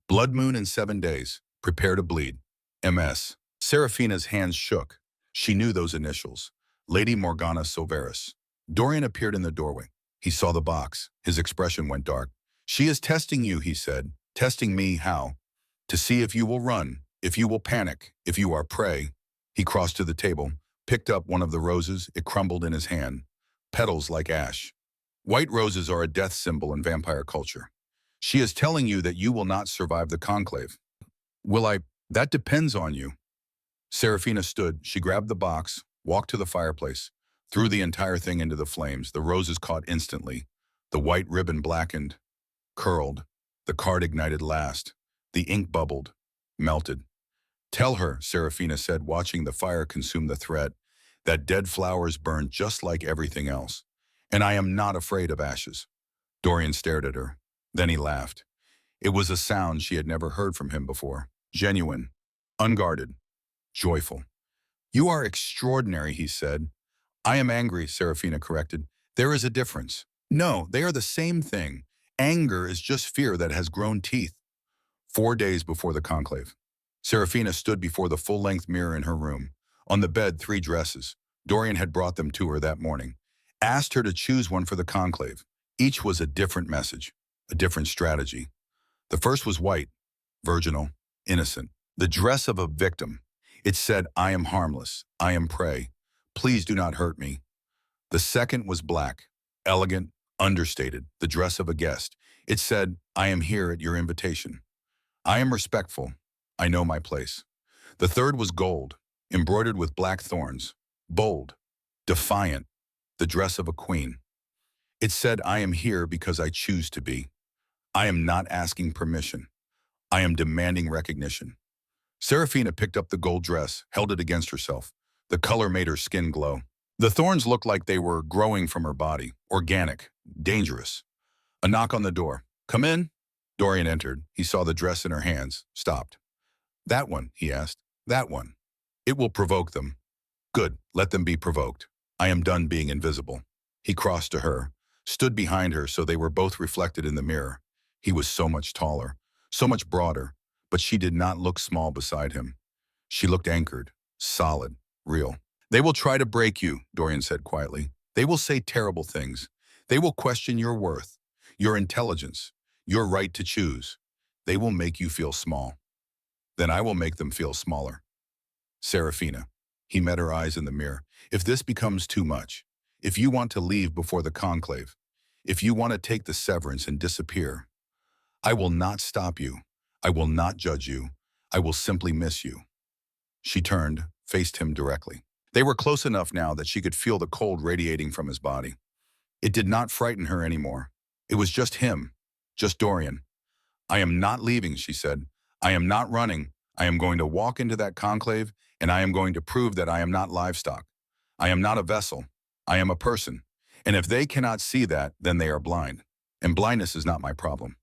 Blood moon in 7 days. Prepare to bleed. MS. Serafina's hands shook. She knew those initials. Lady Morgana Silveris. Dorian appeared in the doorway. He saw the box. His expression went dark. She is testing you, he said. Testing me, how? To see if you will run, if you will panic, if you are prey. He crossed to the table, picked up one of the roses. It crumbled in his hand. Petals like ash. White roses are a death symbol in vampire culture. She is telling you that you will not survive the conclave. Will I? That depends on you. Serafina stood. She grabbed the box, walked to the fireplace, threw the entire thing into the flames. The roses caught instantly. The white ribbon blackened, curled. The card ignited last. The ink bubbled, melted. Tell her, Serafina said, watching the fire consume the thread, that dead flowers burn just like everything else. And I am not afraid of ashes. Dorian stared at her. Then he laughed. It was a sound she had never heard from him before. Genuine, unguarded, joyful. You are extraordinary, he said. I am angry, Serafina corrected. There is a difference. No, they are the same thing. Anger is just fear that has grown teeth. 4 days before the conclave. Serafina stood before the full-length mirror in her room. On the bed, 3 dresses. Dorian had brought them to her that morning. Asked her to choose one for the conclave. Each was a different message, a different strategy. The first was white, virginal, innocent. The dress of a victim. It said, I am harmless. I am prey. Please do not hurt me. The second was black, elegant, understated, the dress of a guest. It said, I am here at your invitation. I am respectful. I know my place. The third was gold, embroidered with black thorns, bold, defiant, the dress of a queen. It said, I am here because I choose to be. I am not asking permission. I am demanding recognition. Serafina picked up the gold dress, held it against herself. The color made her skin glow. The thorns looked like they were growing from her body, organic, dangerous. A knock on the door. Come in. Dorian entered. He saw the dress in her hands, stopped. That one, he asked. That one. It will provoke them. Good, let them be provoked. I am done being invisible. He crossed to her, stood behind her so they were both reflected in the mirror. He was so much taller, so much broader, but she did not look small beside him. She looked anchored, solid, real. They will try to break you, Dorian said quietly. They will say terrible things. They will question your worth, your intelligence, your right to choose. They will make you feel small. Then I will make them feel smaller. Serafina. He met her eyes in the mirror. If this becomes too much, if you want to leave before the conclave, if you want to take the severance and disappear, I will not stop you. I will not judge you. I will simply miss you. She turned, faced him directly. They were close enough now that she could feel the cold radiating from his body. It did not frighten her anymore. It was just him, just Dorian. I am not leaving, she said. I am not running. I am going to walk into that conclave, and I am going to prove that I am not livestock. I am not a vessel. I am a person. And if they cannot see that, then they are blind. And blindness is not my problem.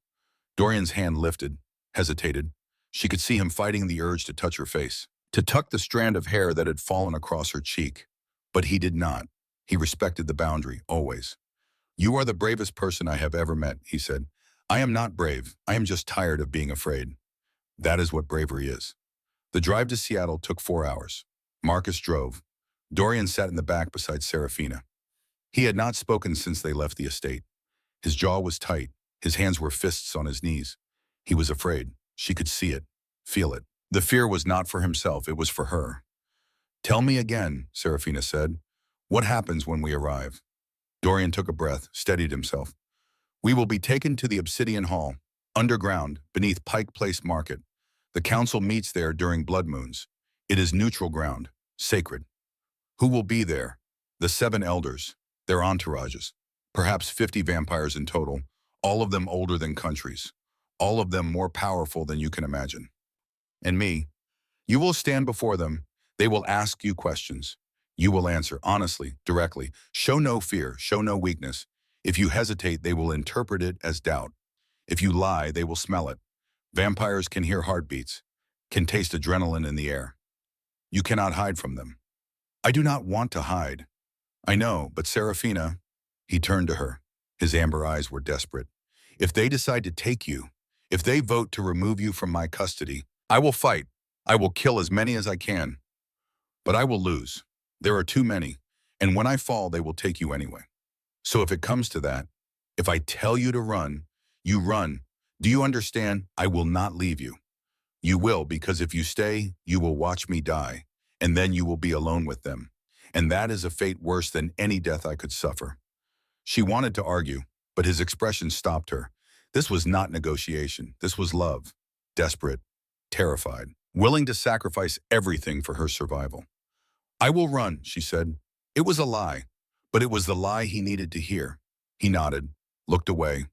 Dorian's hand lifted, hesitated. She could see him fighting the urge to touch her face, to tuck the strand of hair that had fallen across her cheek. But he did not. He respected the boundary, always. You are the bravest person I have ever met, he said. I am not brave. I am just tired of being afraid. That is what bravery is. The drive to Seattle took 4 hours. Marcus drove. Dorian sat in the back beside Serafina. He had not spoken since they left the estate. His jaw was tight. His hands were fists on his knees. He was afraid. She could see it, feel it. The fear was not for himself, it was for her. Tell me again, Serafina said. What happens when we arrive? Dorian took a breath, steadied himself. We will be taken to the Obsidian Hall, underground, beneath Pike Place Market. The council meets there during blood moons. It is neutral ground, sacred. Who will be there? The 7 elders, their entourages. Perhaps 50 vampires in total, all of them older than countries. All of them more powerful than you can imagine. And me. You will stand before them. They will ask you questions. You will answer honestly, directly. Show no fear, show no weakness. If you hesitate, they will interpret it as doubt. If you lie, they will smell it. Vampires can hear heartbeats, can taste adrenaline in the air. You cannot hide from them. I do not want to hide. I know, but Serafina, he turned to her. His amber eyes were desperate. If they decide to take you, if they vote to remove you from my custody, I will fight. I will kill as many as I can. But I will lose. There are too many, and when I fall, they will take you anyway. So if it comes to that, if I tell you to run, you run. Do you understand? I will not leave you. You will, because if you stay, you will watch me die, and then you will be alone with them. And that is a fate worse than any death I could suffer. She wanted to argue, but his expression stopped her. This was not negotiation. This was love. Desperate, terrified, willing to sacrifice everything for her survival. I will run, she said. It was a lie, but it was the lie he needed to hear. He nodded, looked away,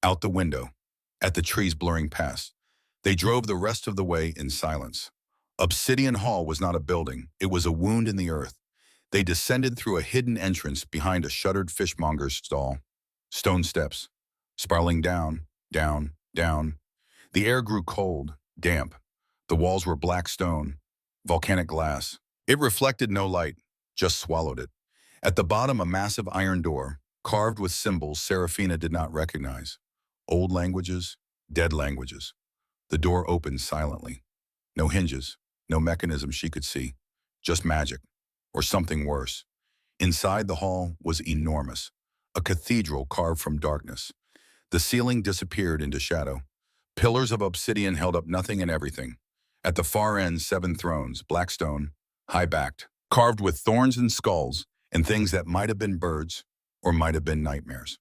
out the window, at the trees blurring past. They drove the rest of the way in silence. Obsidian Hall was not a building. It was a wound in the earth. They descended through a hidden entrance behind a shuttered fishmonger's stall. Stone steps, spiraling down, down, down. The air grew cold, damp. The walls were black stone, volcanic glass. It reflected no light, just swallowed it. At the bottom, a massive iron door, carved with symbols Serafina did not recognize. Old languages, dead languages. The door opened silently. No hinges, no mechanism she could see. Just magic, or something worse. Inside the hall was enormous, a cathedral carved from darkness. The ceiling disappeared into shadow. Pillars of obsidian held up nothing and everything. At the far end, 7 thrones, black stone, high-backed, carved with thorns and skulls and things that might have been birds or might have been nightmares.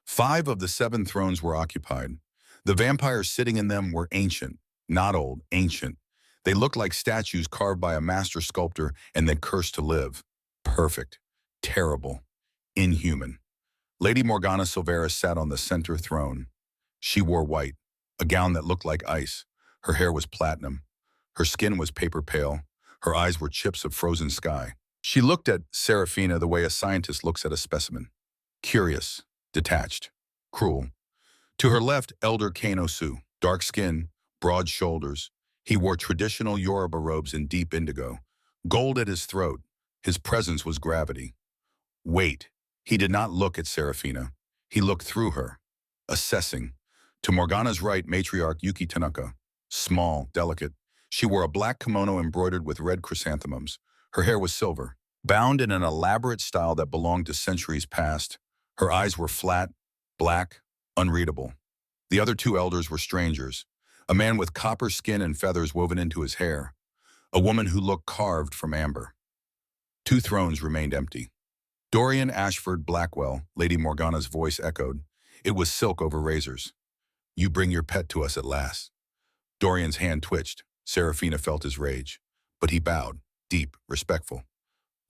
5 of the 7 thrones were occupied. The vampires sitting in them were ancient, not old, ancient. They looked like statues carved by a master sculptor and then cursed to live. Perfect, terrible, inhuman. Lady Morgana Silveris sat on the center throne. She wore white, a gown that looked like ice. Her hair was platinum. Her skin was paper pale. Her eyes were chips of frozen sky. She looked at Serafina the way a scientist looks at a specimen. Curious, detached, cruel. To her left, Elder Kanosu, dark skin, broad shoulders. He wore traditional Yoruba robes in deep indigo. Gold at his throat. His presence was gravity. Wait. He did not look at Serafina. He looked through her, assessing. To Morgana's right, matriarch Yuki Tanaka. Small, delicate. She wore a black kimono embroidered with red chrysanthemums. Her hair was silver, bound in an elaborate style that belonged to centuries past. Her eyes were flat, black, unreadable. The other two elders were strangers. A man with copper skin and feathers woven into his hair. A woman who looked carved from amber. Two thrones remained empty. Dorian Ashford Blackwell, Lady Morgana's voice echoed. It was silk over razors. You bring your pet to us at last. Dorian's hand twitched. Serafina felt his rage. But he bowed, deep, respectful.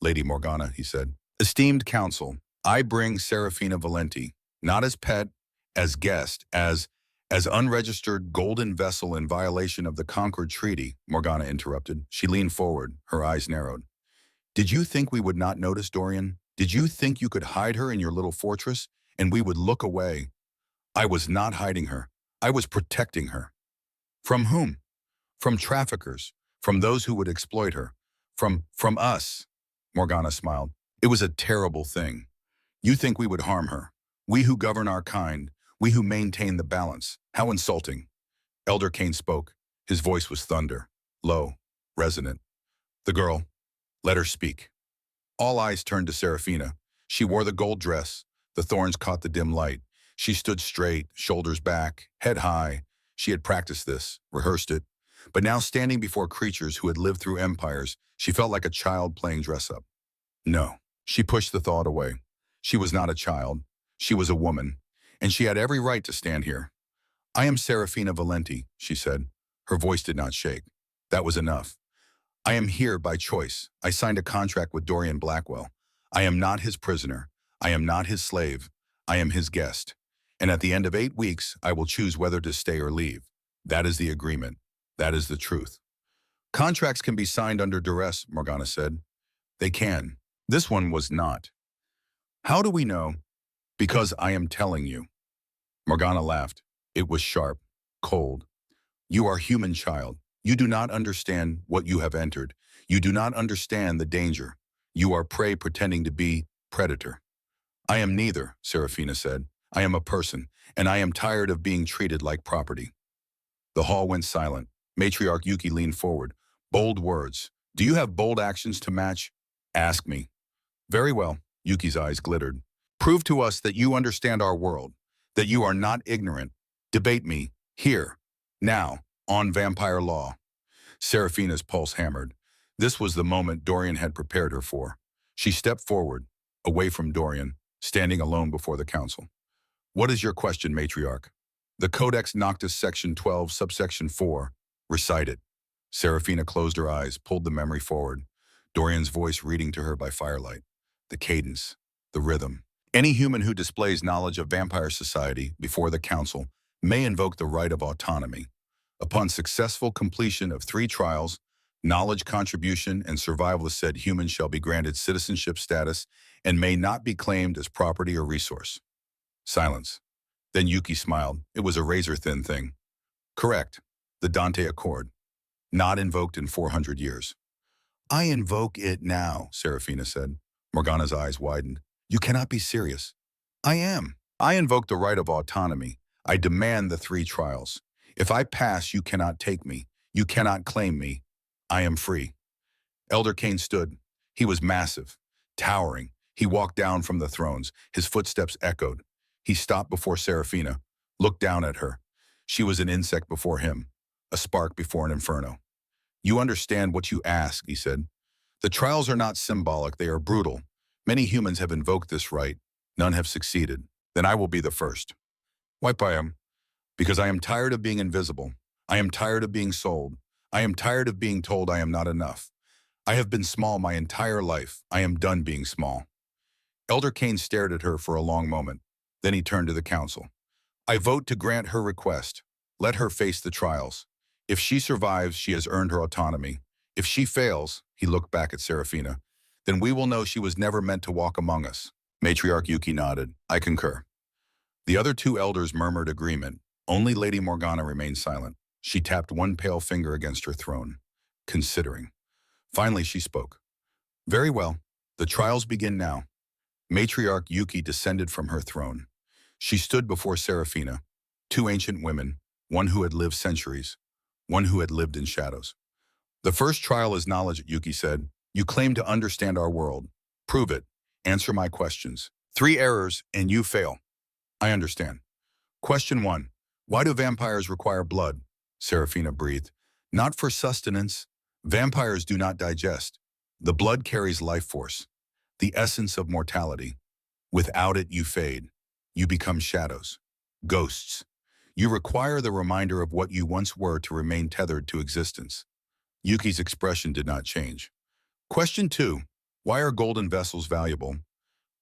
Lady Morgana, he said. Esteemed council, I bring Serafina Valenti, not as pet, as guest, as unregistered golden vessel in violation of the Concord Treaty, Morgana interrupted. She leaned forward, her eyes narrowed. Did you think we would not notice, Dorian? Did you think you could hide her in your little fortress, and we would look away? I was not hiding her. I was protecting her. From whom? From traffickers, from those who would exploit her. From us. Morgana smiled. It was a terrible thing. You think we would harm her. We who govern our kind, we who maintain the balance. How insulting. Elder Kane spoke. His voice was thunder, low, resonant. The girl, let her speak. All eyes turned to Serafina. She wore the gold dress. The thorns caught the dim light. She stood straight, shoulders back, head high. She had practiced this, rehearsed it. But now standing before creatures who had lived through empires, she felt like a child playing dress-up. No, she pushed the thought away. She was not a child. She was a woman, and she had every right to stand here. I am Serafina Valenti, she said. Her voice did not shake. That was enough. I am here by choice. I signed a contract with Dorian Blackwell. I am not his prisoner. I am not his slave. I am his guest. And at the end of 8 weeks, I will choose whether to stay or leave. That is the agreement. That is the truth. Contracts can be signed under duress, Morgana said. They can. This one was not. How do we know? Because I am telling you. Morgana laughed. It was sharp, cold. You are human, child. You do not understand what you have entered. You do not understand the danger. You are prey pretending to be predator. I am neither, Serafina said. I am a person, and I am tired of being treated like property. The hall went silent. Matriarch Yuki leaned forward. Bold words. Do you have bold actions to match? Ask me. Very well, Yuki's eyes glittered. Prove to us that you understand our world, that you are not ignorant. Debate me, here, now, on vampire law. Serafina's pulse hammered. This was the moment Dorian had prepared her for. She stepped forward, away from Dorian, standing alone before the council. What is your question, matriarch? The Codex Noctis Section 12, subsection 4. Recite it. Serafina closed her eyes, pulled the memory forward. Dorian's voice reading to her by firelight. The cadence, the rhythm. Any human who displays knowledge of vampire society before the council may invoke the right of autonomy. Upon successful completion of 3 trials, knowledge contribution and survival of said human shall be granted citizenship status and may not be claimed as property or resource. Silence. Then Yuki smiled. It was a razor-thin thing. Correct. The Dante Accord. Not invoked in 400 years. I invoke it now, Serafina said. Morgana's eyes widened. You cannot be serious. I am. I invoke the right of autonomy. I demand the 3 trials. If I pass, you cannot take me. You cannot claim me. I am free. Elder Kane stood. He was massive, towering. He walked down from the thrones. His footsteps echoed. He stopped before Serafina, looked down at her. She was an insect before him, a spark before an inferno. You understand what you ask, he said. The trials are not symbolic, they are brutal. Many humans have invoked this right. None have succeeded. Then I will be the first. Why I am? Because I am tired of being invisible. I am tired of being sold. I am tired of being told I am not enough. I have been small my entire life. I am done being small. Elder Kane stared at her for a long moment. Then he turned to the council. I vote to grant her request. Let her face the trials. If she survives, she has earned her autonomy. If she fails, he looked back at Serafina, then we will know she was never meant to walk among us. Matriarch Yuki nodded. I concur. The other two elders murmured agreement. Only Lady Morgana remained silent. She tapped one pale finger against her throne, considering. Finally, she spoke. Very well. The trials begin now. Matriarch Yuki descended from her throne. She stood before Serafina, two ancient women, one who had lived centuries, one who had lived in shadows. The first trial is knowledge, Yuki said. You claim to understand our world. Prove it. Answer my questions. 3 errors, and you fail. I understand. Question 1. Why do vampires require blood? Serafina breathed. Not for sustenance. Vampires do not digest. The blood carries life force, the essence of mortality. Without it, you fade. You become shadows, ghosts. You require the reminder of what you once were to remain tethered to existence. Yuki's expression did not change. Question 2. Why are golden vessels valuable?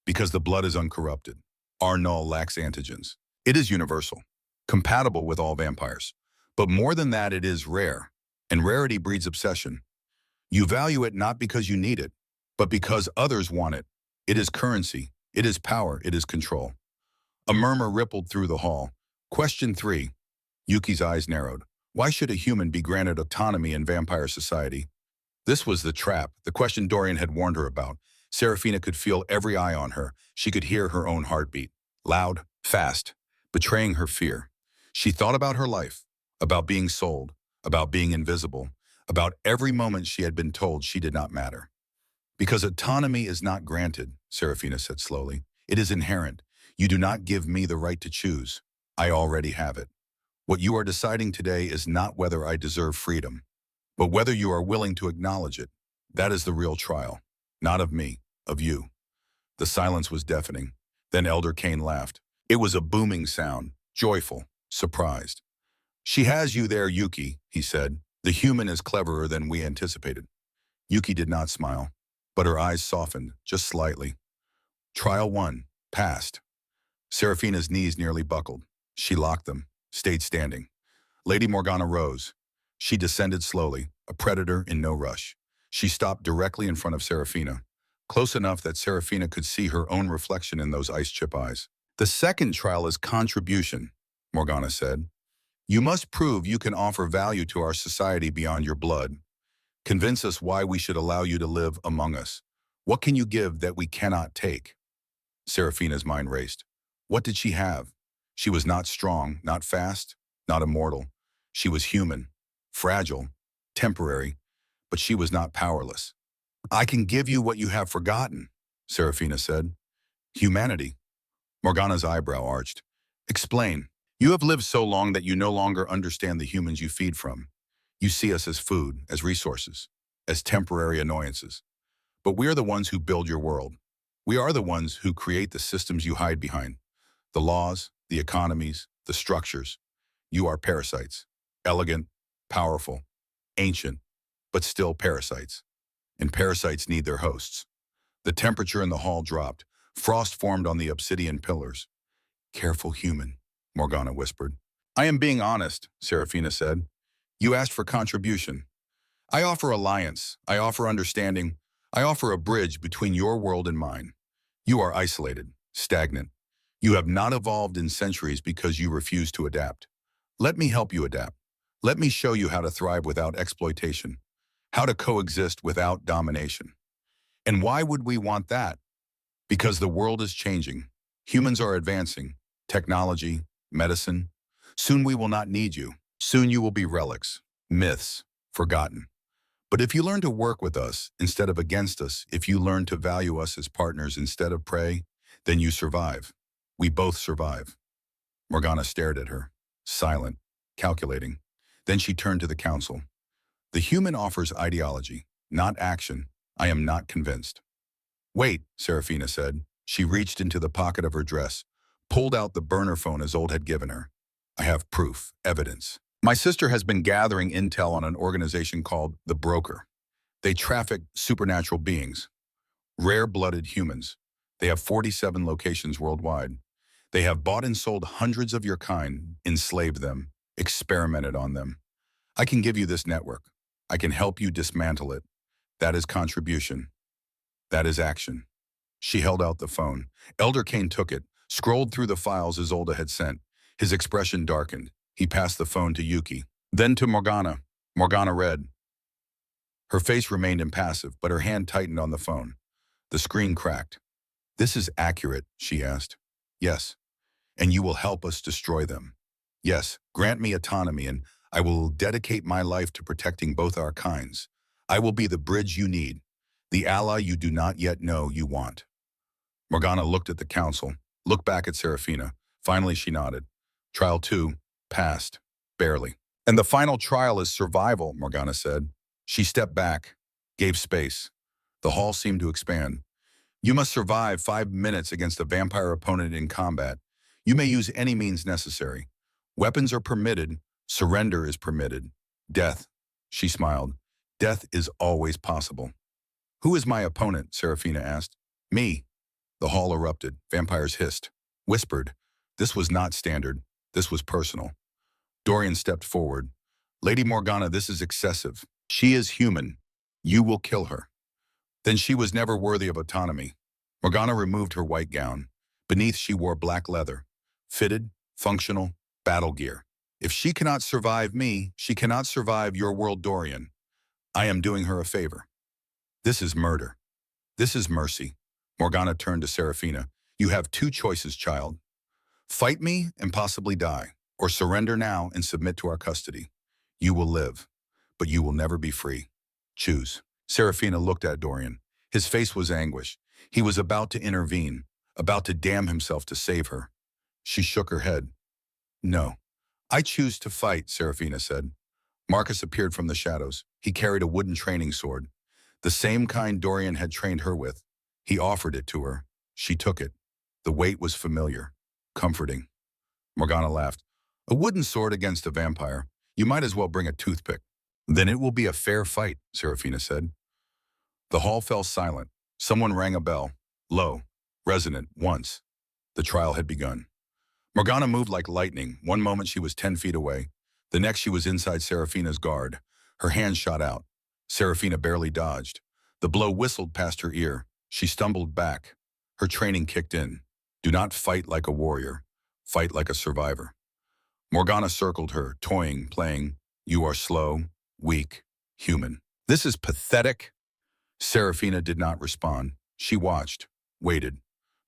Because the blood is uncorrupted. Our null lacks antigens. It is universal, compatible with all vampires. But more than that, it is rare, and rarity breeds obsession. You value it not because you need it, but because others want it. It is currency, it is power, it is control. A murmur rippled through the hall. Question 3. Yuki's eyes narrowed. Why should a human be granted autonomy in vampire society? This was the trap, the question Dorian had warned her about. Serafina could feel every eye on her. She could hear her own heartbeat, loud, fast, betraying her fear. She thought about her life, about being sold, about being invisible, about every moment she had been told she did not matter. Because autonomy is not granted, Serafina said slowly. It is inherent. You do not give me the right to choose. I already have it. What you are deciding today is not whether I deserve freedom, but whether you are willing to acknowledge it. That is the real trial. Not of me, of you. The silence was deafening. Then Elder Kane laughed. It was a booming sound, joyful, surprised. She has you there, Yuki, he said. The human is cleverer than we anticipated. Yuki did not smile, but her eyes softened, just slightly. Trial 1, passed. Serafina's knees nearly buckled. She locked them, stayed standing. Lady Morgana rose. She descended slowly, a predator in no rush. She stopped directly in front of Serafina, close enough that Serafina could see her own reflection in those ice-chip eyes. The second trial is contribution, Morgana said. You must prove you can offer value to our society beyond your blood. Convince us why we should allow you to live among us. What can you give that we cannot take? Serafina's mind raced. What did she have? She was not strong, not fast, not immortal. She was human, fragile, temporary, but she was not powerless. I can give you what you have forgotten, Serafina said. Humanity. Morgana's eyebrow arched. Explain. You have lived so long that you no longer understand the humans you feed from. You see us as food, as resources, as temporary annoyances. But we are the ones who build your world. We are the ones who create the systems you hide behind. The laws, the economies, the structures. You are parasites. Elegant, powerful, ancient, but still parasites. And parasites need their hosts. The temperature in the hall dropped. Frost formed on the obsidian pillars. Careful human, Morgana whispered. I am being honest, Serafina said. You asked for contribution. I offer alliance. I offer understanding. I offer a bridge between your world and mine. You are isolated, stagnant. You have not evolved in centuries because you refuse to adapt. Let me help you adapt. Let me show you how to thrive without exploitation, how to coexist without domination. And why would we want that? Because the world is changing. Humans are advancing. Technology, medicine. Soon we will not need you. Soon you will be relics, myths, forgotten. But if you learn to work with us instead of against us, if you learn to value us as partners instead of prey, then you survive. We both survive. Morgana stared at her, silent, calculating. Then she turned to the council. The human offers ideology, not action. I am not convinced. Wait, Serafina said. She reached into the pocket of her dress, pulled out the burner phone Isolde had given her. I have proof, evidence. My sister has been gathering intel on an organization called The Broker. They traffic supernatural beings, rare-blooded humans. They have 47 locations worldwide. They have bought and sold hundreds of your kind, enslaved them, experimented on them. I can give you this network. I can help you dismantle it. That is contribution. That is action. She held out the phone. Elder Kane took it, scrolled through the files Isolde had sent. His expression darkened. He passed the phone to Yuki, then to Morgana. Morgana read. Her face remained impassive, but her hand tightened on the phone. The screen cracked. This is accurate, she asked. Yes. And you will help us destroy them. Yes, grant me autonomy and I will dedicate my life to protecting both our kinds. I will be the bridge you need, the ally you do not yet know you want. Morgana looked at the council, looked back at Serafina. Finally, she nodded. Trial 2 passed, barely. And the final trial is survival, Morgana said. She stepped back, gave space. The hall seemed to expand. You must survive 5 minutes against a vampire opponent in combat. You may use any means necessary. Weapons are permitted. Surrender is permitted. Death, she smiled. Death is always possible. Who is my opponent? Serafina asked. Me. The hall erupted. Vampires hissed, whispered. This was not standard. This was personal. Dorian stepped forward. Lady Morgana, this is excessive. She is human. You will kill her. Then she was never worthy of autonomy. Morgana removed her white gown. Beneath she wore black leather. Fitted, functional, battle gear. If she cannot survive me, she cannot survive your world, Dorian. I am doing her a favor. This is murder. This is mercy. Morgana turned to Serafina. You have 2 choices, child. Fight me and possibly die, or surrender now and submit to our custody. You will live, but you will never be free. Choose. Serafina looked at Dorian. His face was anguish. He was about to intervene, about to damn himself to save her. She shook her head. No. I choose to fight, Serafina said. Marcus appeared from the shadows. He carried a wooden training sword, the same kind Dorian had trained her with. He offered it to her. She took it. The weight was familiar, comforting. Morgana laughed. A wooden sword against a vampire. You might as well bring a toothpick. Then it will be a fair fight, Serafina said. The hall fell silent. Someone rang a bell. Low, resonant, once. The trial had begun. Morgana moved like lightning. One moment she was 10 feet away. The next she was inside Serafina's guard. Her hand shot out. Serafina barely dodged. The blow whistled past her ear. She stumbled back. Her training kicked in. Do not fight like a warrior. Fight like a survivor. Morgana circled her, toying, playing. You are slow, weak, human. This is pathetic. Serafina did not respond. She watched, waited.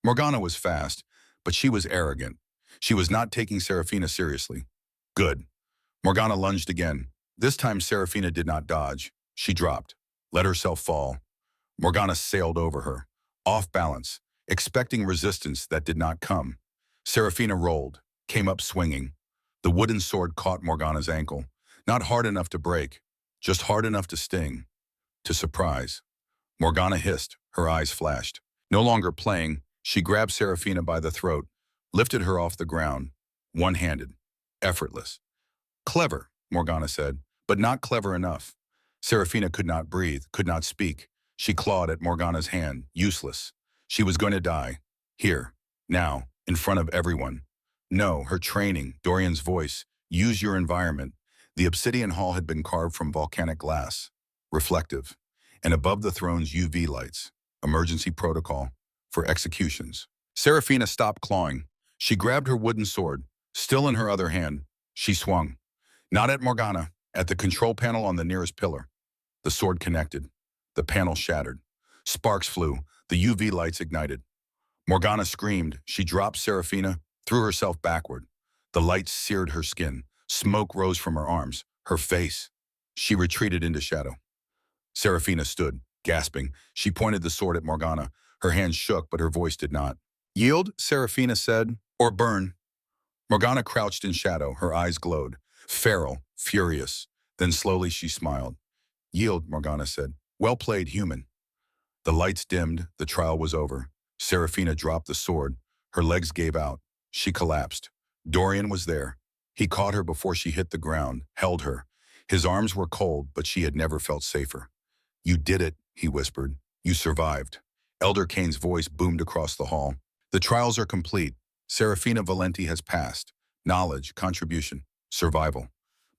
Morgana was fast, but she was arrogant. She was not taking Serafina seriously. Good. Morgana lunged again. This time Serafina did not dodge. She dropped, let herself fall. Morgana sailed over her, off balance, expecting resistance that did not come. Serafina rolled, came up swinging. The wooden sword caught Morgana's ankle, not hard enough to break, just hard enough to sting, to surprise. Morgana hissed, her eyes flashed. No longer playing, she grabbed Serafina by the throat, lifted her off the ground, one-handed, effortless. Clever, Morgana said, but not clever enough. Serafina could not breathe, could not speak. She clawed at Morgana's hand, useless. She was going to die. Here, now, in front of everyone. No, her training, Dorian's voice, use your environment. The obsidian hall had been carved from volcanic glass, reflective, and above the throne's UV lights, emergency protocol for executions. Serafina stopped clawing. She grabbed her wooden sword, still in her other hand. She swung. Not at Morgana, at the control panel on the nearest pillar. The sword connected. The panel shattered. Sparks flew. The UV lights ignited. Morgana screamed. She dropped Serafina, threw herself backward. The lights seared her skin. Smoke rose from her arms, her face. She retreated into shadow. Serafina stood, gasping. She pointed the sword at Morgana. Her hands shook, but her voice did not. Yield, Serafina said, or burn. Morgana crouched in shadow. Her eyes glowed. Feral, furious. Then slowly she smiled. Yield, Morgana said. Well played, human. The lights dimmed. The trial was over. Serafina dropped the sword. Her legs gave out. She collapsed. Dorian was there. He caught her before she hit the ground, held her. His arms were cold, but she had never felt safer. You did it, he whispered. You survived. Elder Kane's voice boomed across the hall. The trials are complete. Serafina Valenti has passed. Knowledge, contribution, survival.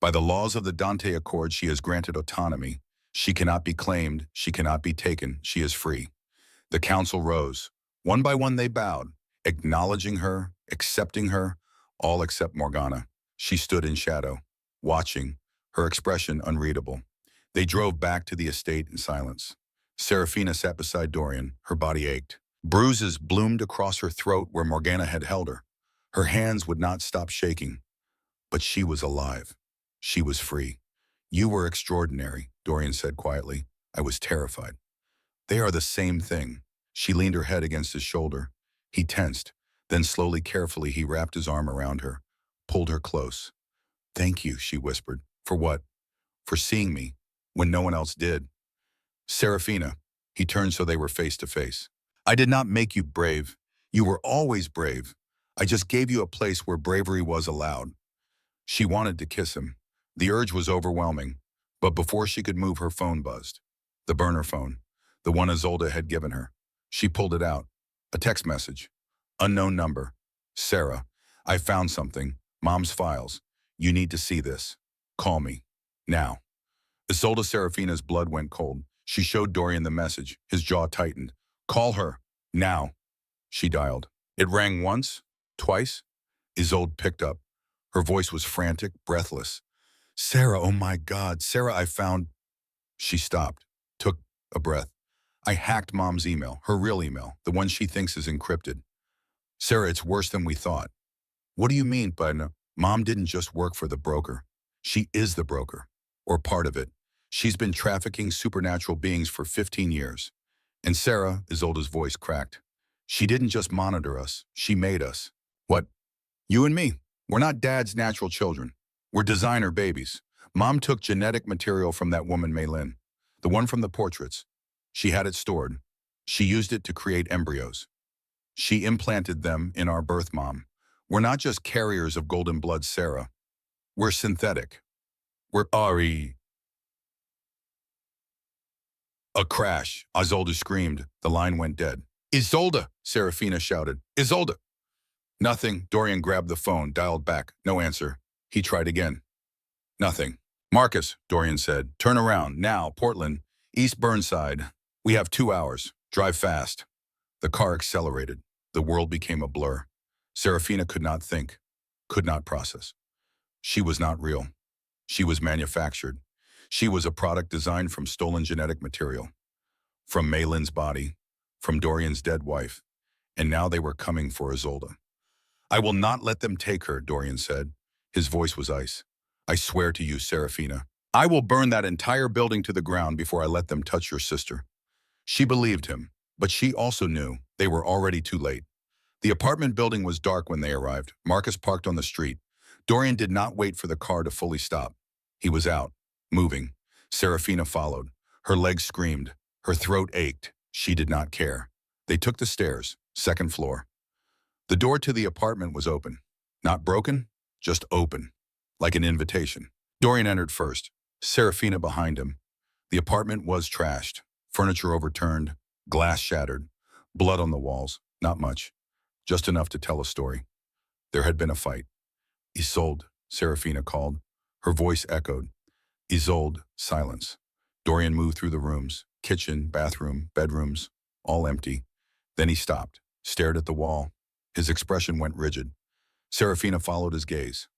By the laws of the Dante Accord, she is granted autonomy. She cannot be claimed, she cannot be taken, she is free. The council rose. One by one they bowed, acknowledging her, accepting her, all except Morgana. She stood in shadow, watching, her expression unreadable. They drove back to the estate in silence. Serafina sat beside Dorian, her body ached. Bruises bloomed across her throat where Morgana had held her. Her hands would not stop shaking. But she was alive. She was free. You were extraordinary, Dorian said quietly. I was terrified. They are the same thing. She leaned her head against his shoulder. He tensed. Then slowly, carefully, he wrapped his arm around her, pulled her close. Thank you, she whispered. For what? For seeing me, when no one else did. Serafina. He turned so they were face to face. I did not make you brave. You were always brave. I just gave you a place where bravery was allowed. She wanted to kiss him. The urge was overwhelming, but before she could move, her phone buzzed. The burner phone, the one Isolde had given her. She pulled it out. A text message. Unknown number. Sarah, I found something. Mom's files. You need to see this. Call me. Now. Isolde Serafina's blood went cold. She showed Dorian the message. His jaw tightened. Call her. Now. She dialed. It rang once, twice. Isolde picked up. Her voice was frantic, breathless. Sarah, oh my God, Sarah, I found... She stopped, took a breath. I hacked Mom's email, her real email, the one she thinks is encrypted. Sarah, it's worse than we thought. What do you mean, Bud? Mom didn't just work for the broker. She is the broker, or part of it. She's been trafficking supernatural beings for 15 years. And Sarah, Isolde's voice cracked. She didn't just monitor us, she made us. What? You and me. We're not Dad's natural children. We're designer babies. Mom took genetic material from that woman, Maylin, the one from the portraits. She had it stored. She used it to create embryos. She implanted them in our birth mom. We're not just carriers of golden blood, Sarah. We're synthetic. We're Ari. A crash. Isolde screamed. The line went dead. Isolde, Serafina shouted. Isolde. Nothing. Dorian grabbed the phone, dialed back. No answer. He tried again. Nothing. Marcus, Dorian said. Turn around. Now, Portland. East Burnside. We have 2 hours. Drive fast. The car accelerated. The world became a blur. Serafina could not think, could not process. She was not real. She was manufactured. She was a product designed from stolen genetic material. From Maylin's body. From Dorian's dead wife. And now they were coming for Isolde. I will not let them take her, Dorian said. His voice was ice. I swear to you, Serafina, I will burn that entire building to the ground before I let them touch your sister. She believed him, but she also knew they were already too late. The apartment building was dark when they arrived. Marcus parked on the street. Dorian did not wait for the car to fully stop. He was out, moving. Serafina followed. Her legs screamed. Her throat ached. She did not care. They took the stairs, 2nd floor. The door to the apartment was open. Not broken, just open, like an invitation. Dorian entered first, Serafina behind him. The apartment was trashed, furniture overturned, glass shattered, blood on the walls, not much, just enough to tell a story. There had been a fight. Isolde, Serafina called. Her voice echoed. Isolde, silence. Dorian moved through the rooms, kitchen, bathroom, bedrooms, all empty. Then he stopped, stared at the wall. His expression went rigid. Serafina followed his gaze.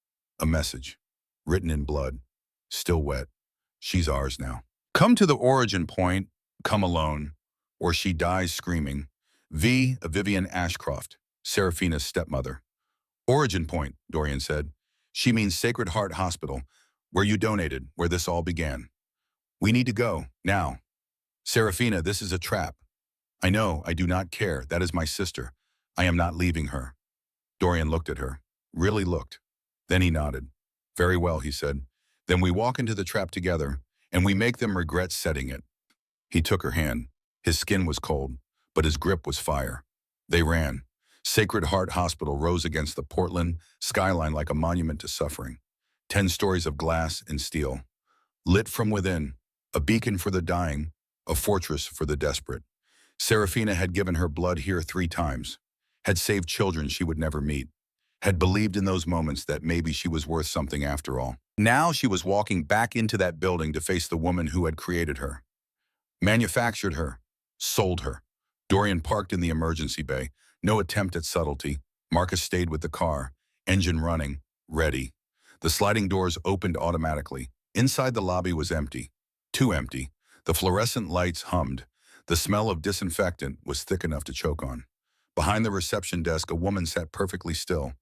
A message, written in blood, still wet. She's ours now. Come to the origin point, come alone, or she dies screaming. V. Vivian Ashcroft, Serafina's stepmother. Origin point, Dorian said. She means Sacred Heart Hospital, where you donated, where this all began. We need to go, now. Serafina, this is a trap. I know, I do not care. That is my sister. I am not leaving her. Dorian looked at her, really looked. Then he nodded. Very well, he said. Then we walk into the trap together, and we make them regret setting it. He took her hand. His skin was cold, but his grip was fire. They ran. Sacred Heart Hospital rose against the Portland skyline like a monument to suffering. 10 stories of glass and steel. Lit from within, a beacon for the dying, a fortress for the desperate. Serafina had given her blood here 3 times. Had saved children she would never meet. had believed in those moments that maybe she was worth something after all. Now she was walking back into that building to face the woman who had created her, manufactured her, sold her. Dorian parked in the emergency bay. No attempt at subtlety. Marcus stayed with the car, engine running, ready. The sliding doors opened automatically. Inside the lobby was empty. Too empty. The fluorescent lights hummed. The smell of disinfectant was thick enough to choke on. Behind the reception desk, a woman sat perfectly still,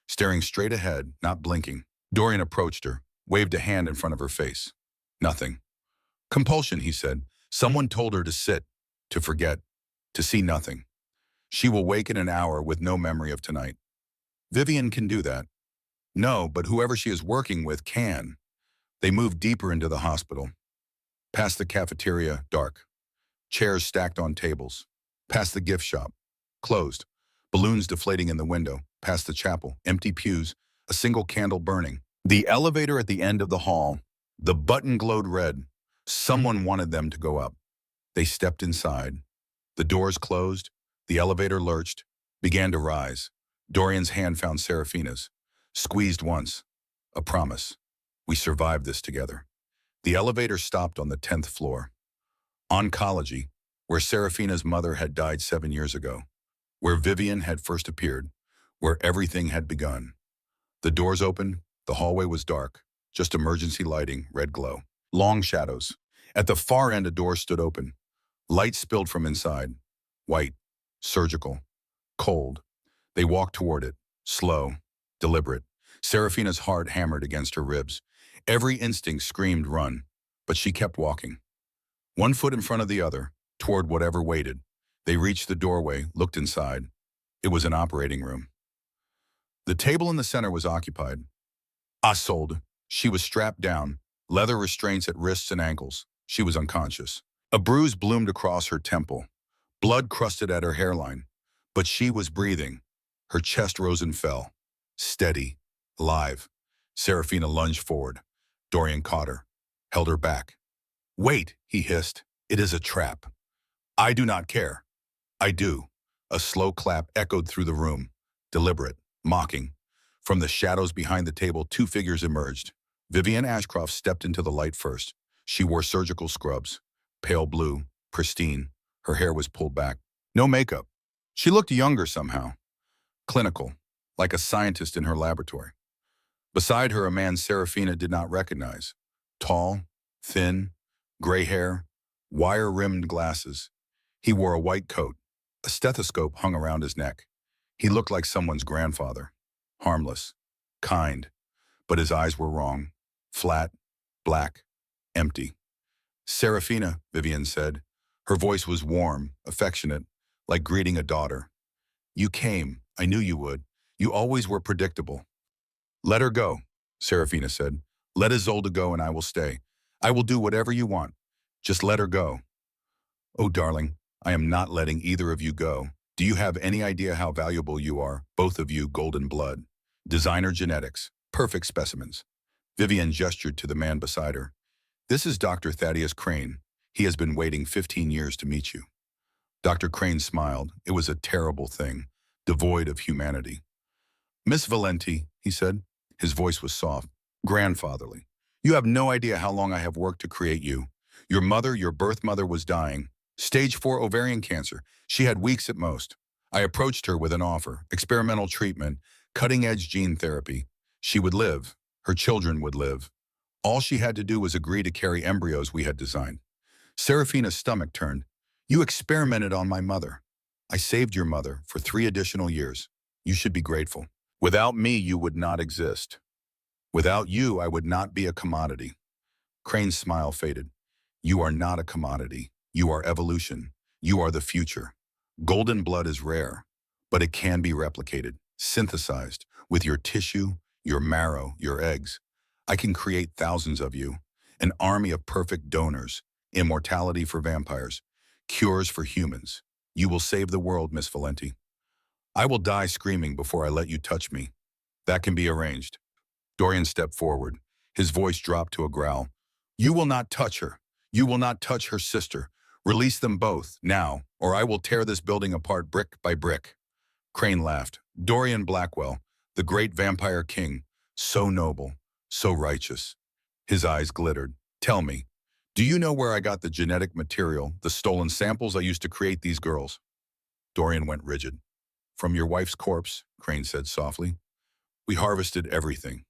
staring straight ahead, not blinking. Dorian approached her, waved a hand in front of her face. Nothing. Compulsion, he said. Someone told her to sit, to forget, to see nothing. She will wake in an hour with no memory of tonight. Vivian can do that. No, but whoever she is working with can. They moved deeper into the hospital. Past the cafeteria, dark. Chairs stacked on tables. Past the gift shop. Closed. Balloons deflating in the window. Past the chapel. Empty pews. A single candle burning. The elevator at the end of the hall. The button glowed red. Someone wanted them to go up. They stepped inside. The doors closed. The elevator lurched. Began to rise. Dorian's hand found Seraphina's. Squeezed once. A promise. We survived this together. The elevator stopped on the 10th floor. Oncology, where Seraphina's mother had died 7 years ago. Where Vivian had first appeared. Where everything had begun. The doors opened. The hallway was dark. Just emergency lighting, red glow. Long shadows. At the far end, a door stood open. Light spilled from inside. White. Surgical. Cold. They walked toward it. Slow. Deliberate. Seraphina's heart hammered against her ribs. Every instinct screamed run, but she kept walking. One foot in front of the other, toward whatever waited. They reached the doorway, looked inside. It was an operating room. The table in the center was occupied. Isolde. She was strapped down, leather restraints at wrists and ankles. She was unconscious. A bruise bloomed across her temple. Blood crusted at her hairline. But she was breathing. Her chest rose and fell. Steady. Alive. Seraphina lunged forward. Dorian caught her. Held her back. Wait, he hissed. It is a trap. I do not care. I do. A slow clap echoed through the room. Deliberate. Mocking. From the shadows behind the table, two figures emerged. Vivian Ashcroft stepped into the light first. She wore surgical scrubs. Pale blue. Pristine. Her hair was pulled back. No makeup. She looked younger somehow. Clinical. Like a scientist in her laboratory. Beside her, a man Seraphina did not recognize. Tall, thin, gray hair, wire-rimmed glasses. He wore a white coat. A stethoscope hung around his neck. He looked like someone's grandfather. Harmless. Kind. But his eyes were wrong. Flat. Black. Empty. Seraphina, Vivian said. Her voice was warm, affectionate, like greeting a daughter. You came. I knew you would. You always were predictable. Let her go, Seraphina said. Let Isolde go and I will stay. I will do whatever you want. Just let her go. Oh, darling, I am not letting either of you go. Do you have any idea how valuable you are, both of you, golden blood? Designer genetics, perfect specimens. Vivian gestured to the man beside her. This is Dr. Thaddeus Crane. He has been waiting 15 years to meet you. Dr. Crane smiled. It was a terrible thing, devoid of humanity. Miss Valenti, he said. His voice was soft, grandfatherly. You have no idea how long I have worked to create you. Your mother, your birth mother, was dying. Stage 4 ovarian cancer. She had weeks at most. I approached her with an offer, experimental treatment, cutting-edge gene therapy. She would live. Her children would live. All she had to do was agree to carry embryos we had designed. Seraphina's stomach turned. You experimented on my mother. I saved your mother for 3 additional years. You should be grateful. Without me, you would not exist. Without you, I would not be a commodity. Crane's smile faded. You are not a commodity. You are evolution. You are the future. Golden blood is rare, but it can be replicated, synthesized, with your tissue, your marrow, your eggs. I can create thousands of you, an army of perfect donors, immortality for vampires, cures for humans. You will save the world, Miss Valenti. I will die screaming before I let you touch me. That can be arranged. Dorian stepped forward. His voice dropped to a growl. You will not touch her. You will not touch her sister. Release them both, now, or I will tear this building apart brick by brick. Crane laughed. Dorian Blackwell, The great vampire king, so noble, so righteous. His eyes glittered. Tell me, do you know where I got the genetic material, the stolen samples I used to create these girls? Dorian went rigid. From your wife's corpse, Crane said softly. We harvested everything.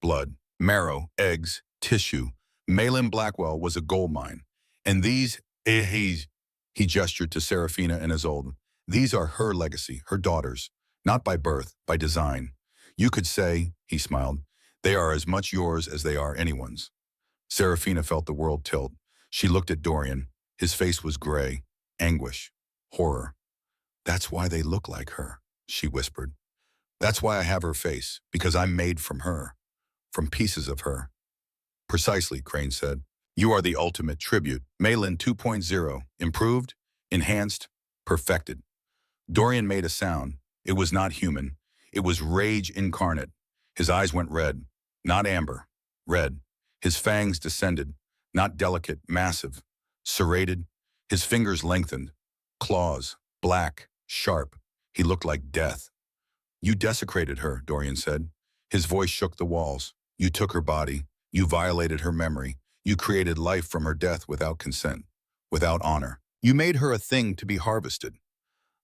Blood, marrow, eggs, tissue. Malin Blackwell was a gold mine. And these, he gestured to Serafina and Isolde. These are her legacy, her daughters. Not by birth, by design. You could say, he smiled, they are as much yours as they are anyone's. Serafina felt the world tilt. She looked at Dorian. His face was gray, anguish, horror. That's why they look like her, she whispered. That's why I have her face, because I'm made from her, from pieces of her. Precisely, Crane said. You are the ultimate tribute. Malin 2.0, improved, enhanced, perfected. Dorian made a sound. It was not human. It was rage incarnate. His eyes went red, not amber, red. His fangs descended, not delicate, massive, serrated. His fingers lengthened, claws, black, sharp. He looked like death. You desecrated her, Dorian said. His voice shook the walls. You took her body. You violated her memory. You created life from her death without consent, without honor. You made her a thing to be harvested.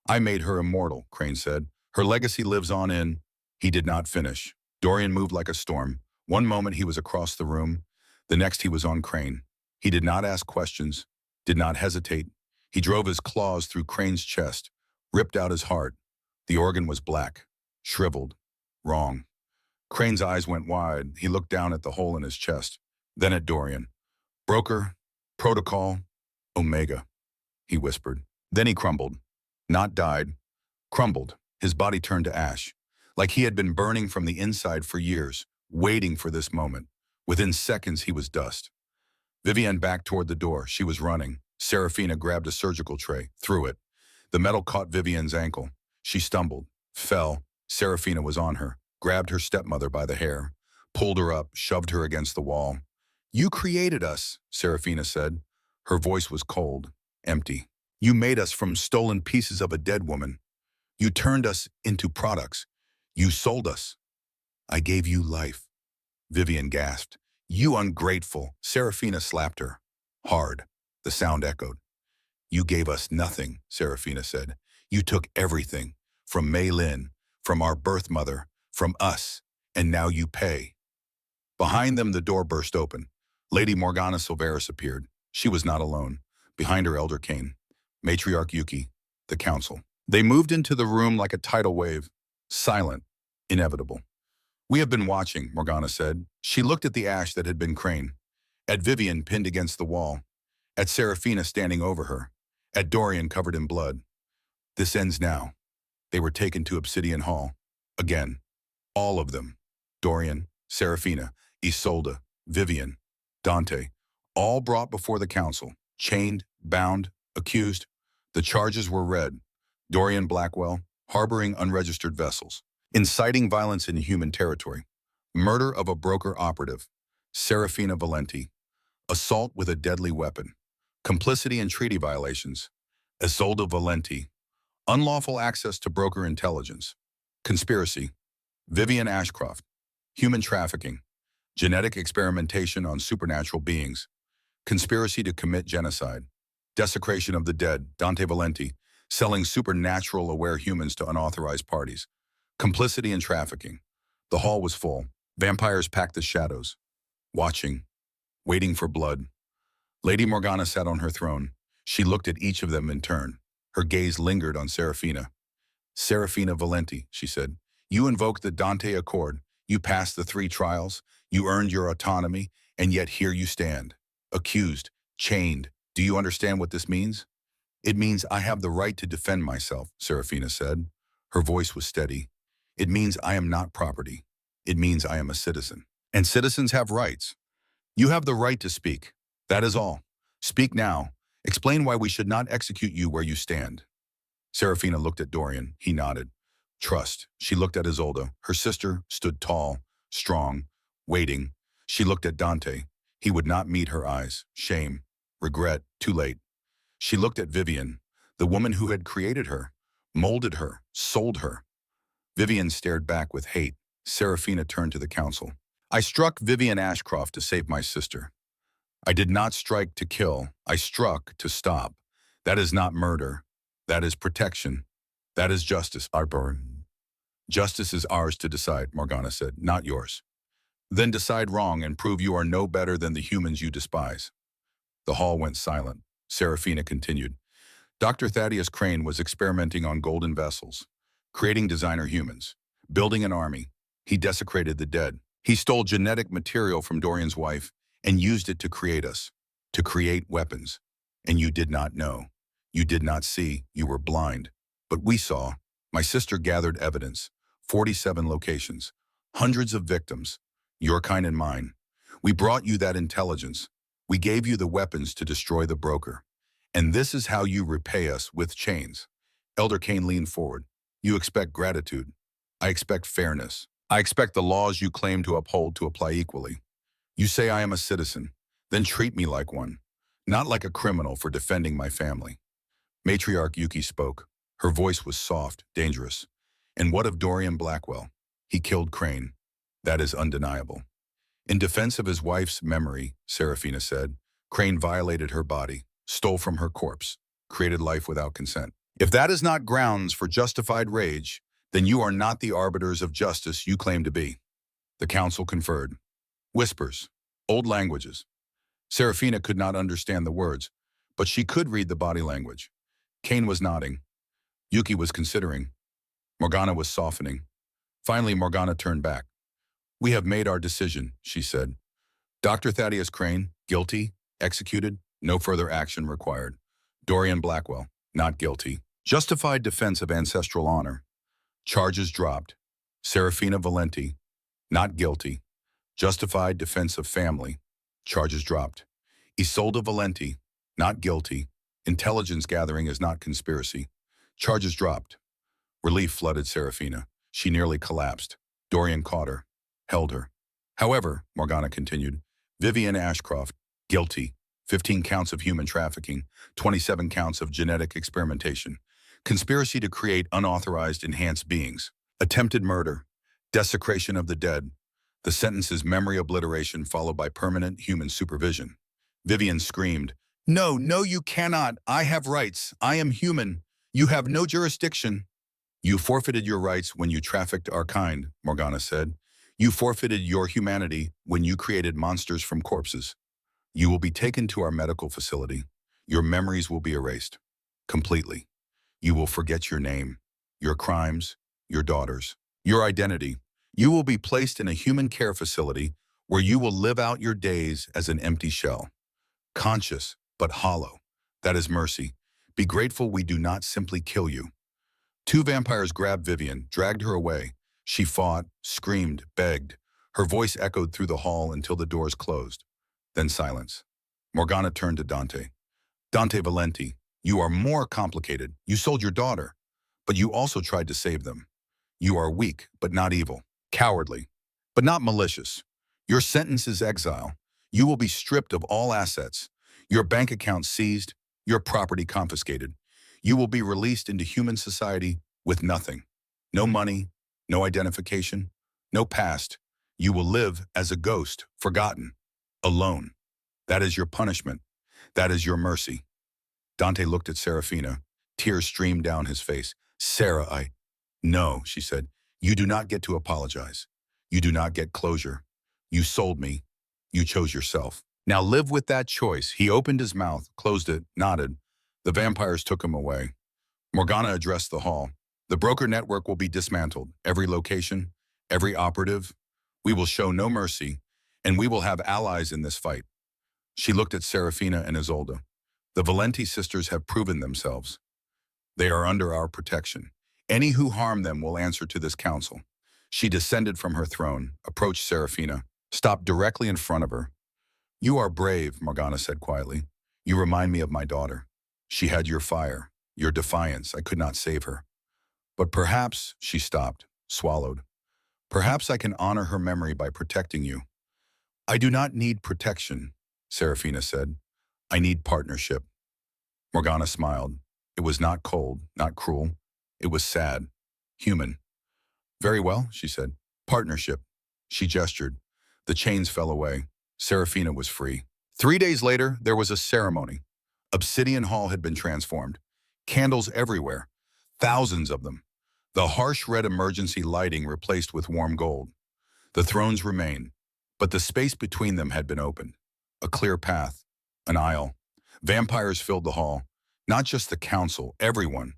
I made her immortal, Crane said. Her legacy lives on in... He did not finish. Dorian moved like a storm. One moment he was across the room. The next he was on Crane. He did not ask questions, did not hesitate. He drove his claws through Crane's chest, ripped out his heart. The organ was black, shriveled, wrong. Crane's eyes went wide. He looked down at the hole in his chest, then at Dorian. Broker, protocol, Omega, he whispered. Then he crumbled. Not died, crumbled. His body turned to ash, like he had been burning from the inside for years, waiting for this moment. Within seconds, he was dust. Vivienne backed toward the door. She was running. Serafina grabbed a surgical tray, threw it. The metal caught Vivienne's ankle. She stumbled, fell. Serafina was on her, grabbed her stepmother by the hair, pulled her up, shoved her against the wall. You created us, Serafina said. Her voice was cold, empty. You made us from stolen pieces of a dead woman. You turned us into products. You sold us. I gave you life. Vivienne gasped. You ungrateful. Serafina slapped her. Hard. The sound echoed. You gave us nothing, Serafina said. You took everything. From Malin, from our birth mother, from us, and now you pay. Behind them, the door burst open. Lady Morgana Silveris appeared. She was not alone. Behind her, Elder Kane, Matriarch Yuki, the council. They moved into the room like a tidal wave, silent, inevitable. We have been watching, Morgana said. She looked at the ash that had been Crane, at Vivienne pinned against the wall, at Serafina standing over her, at Dorian covered in blood. This ends now. They were taken to Obsidian Hall. Again. All of them. Dorian, Serafina, Isolde, Vivienne, Dante, all brought before the council, chained, bound, accused. The charges were read. Dorian Blackwell, harboring unregistered vessels, inciting violence in human territory, murder of a broker operative, Serafina Valenti, assault with a deadly weapon, complicity in treaty violations, Isolde Valenti, unlawful access to broker intelligence, conspiracy, Vivienne Ashcroft, human trafficking, genetic experimentation on supernatural beings, conspiracy to commit genocide, desecration of the dead, Dante Valenti, selling supernatural aware humans to unauthorized parties, complicity in trafficking. The hall was full. Vampires packed the shadows, watching, waiting for blood. Lady Morgana sat on her throne. She looked at each of them in turn. Her gaze lingered on Serafina. Serafina Valenti, she said, you invoked the Dante Accord. You passed the 3 trials. You earned your autonomy, and yet here you stand, accused, chained. Do you understand what this means? It means I have the right to defend myself, Serafina said. Her voice was steady. It means I am not property. It means I am a citizen. And citizens have rights. You have the right to speak. That is all. Speak now. Explain why we should not execute you where you stand. Serafina looked at Dorian. He nodded. Trust. She looked at Isolde. Her sister stood tall, strong, waiting. She looked at Dante. He would not meet her eyes. Shame. Regret. Too late. She looked at Vivienne, the woman who had created her, molded her, sold her. Vivienne stared back with hate. Serafina turned to the council. I struck Vivian Ashcroft to save my sister. I did not strike to kill. I struck to stop. That is not murder. That is protection. That is justice, Arburn. Justice is ours to decide, Morgana said, not yours. Then decide wrong and prove you are no better than the humans you despise. The hall went silent. Serafina continued. Dr. Thaddeus Crane was experimenting on golden vessels, creating designer humans, building an army. He desecrated the dead. He stole genetic material from Dorian's wife and used it to create us, to create weapons. And you did not know. You did not see. You were blind. But we saw. My sister gathered evidence. 47 locations. Hundreds of victims. Your kind and mine. We brought you that intelligence. We gave you the weapons to destroy the broker. And this is how you repay us with chains. Elder Kane leaned forward. You expect gratitude. I expect fairness. I expect the laws you claim to uphold to apply equally. You say I am a citizen. Then treat me like one. Not like a criminal for defending my family. Matriarch Yuki spoke. Her voice was soft, dangerous. And what of Dorian Blackwell? He killed Crane. That is undeniable. In defense of his wife's memory, Serafina said, Crane violated her body, stole from her corpse, created life without consent. If that is not grounds for justified rage, then you are not the arbiters of justice you claim to be. The council conferred. Whispers, old languages. Serafina could not understand the words, but she could read the body language. Kane was nodding. Yuki was considering. Morgana was softening. Finally, Morgana turned back. We have made our decision, she said. Dr. Thaddeus Crane, guilty, executed, no further action required. Dorian Blackwell, not guilty. Justified defense of ancestral honor. Charges dropped. Serafina Valenti, not guilty. Justified defense of family. Charges dropped. Isolde Valenti, not guilty. Intelligence gathering is not conspiracy. Charges dropped. Relief flooded Serafina. She nearly collapsed. Dorian caught her, held her. However, Morgana continued, Vivian Ashcroft, guilty. 15 counts of human trafficking, 27 counts of genetic experimentation, conspiracy to create unauthorized enhanced beings, attempted murder, desecration of the dead. The sentence is memory obliteration followed by permanent human supervision. Vivian screamed, No, no, you cannot. I have rights. I am human. You have no jurisdiction. You forfeited your rights when you trafficked our kind, Morgana said. You forfeited your humanity when you created monsters from corpses. You will be taken to our medical facility. Your memories will be erased. Completely. You will forget your name, your crimes, your daughters, your identity. You will be placed in a human care facility where you will live out your days as an empty shell. Conscious, but hollow. That is mercy. Be grateful we do not simply kill you. 2 vampires grabbed Vivian, dragged her away. She fought, screamed, begged. Her voice echoed through the hall until the doors closed. Then silence. Morgana turned to Dante. Dante Valenti, you are more complicated. You sold your daughter, but you also tried to save them. You are weak, but not evil. Cowardly, but not malicious. Your sentence is exile. You will be stripped of all assets. Your bank account seized, your property confiscated. You will be released into human society with nothing. No money, no identification, no past. You will live as a ghost, forgotten, alone. That is your punishment. That is your mercy. Dante looked at Serafina. Tears streamed down his face. Sarah, No, she said. You do not get to apologize. You do not get closure. You sold me. You chose yourself. Now live with that choice. He opened his mouth, closed it, nodded. The vampires took him away. Morgana addressed the hall. The broker network will be dismantled. Every location, every operative. We will show no mercy, and we will have allies in this fight. She looked at Serafina and Isolde. The Valenti sisters have proven themselves. They are under our protection. Any who harm them will answer to this council. She descended from her throne, approached Serafina, stopped directly in front of her. You are brave, Morgana said quietly. You remind me of my daughter. She had your fire, your defiance. I could not save her. But perhaps, she stopped, swallowed. Perhaps I can honor her memory by protecting you. I do not need protection, Serafina said. I need partnership. Morgana smiled. It was not cold, not cruel. It was sad, human. Very well, she said. Partnership. She gestured. The chains fell away. Serafina was free. 3 days later, there was a ceremony. Obsidian Hall had been transformed. Candles everywhere. Thousands of them. The harsh red emergency lighting replaced with warm gold. The thrones remained, but the space between them had been opened. A clear path. An aisle. Vampires filled the hall. Not just the council, everyone.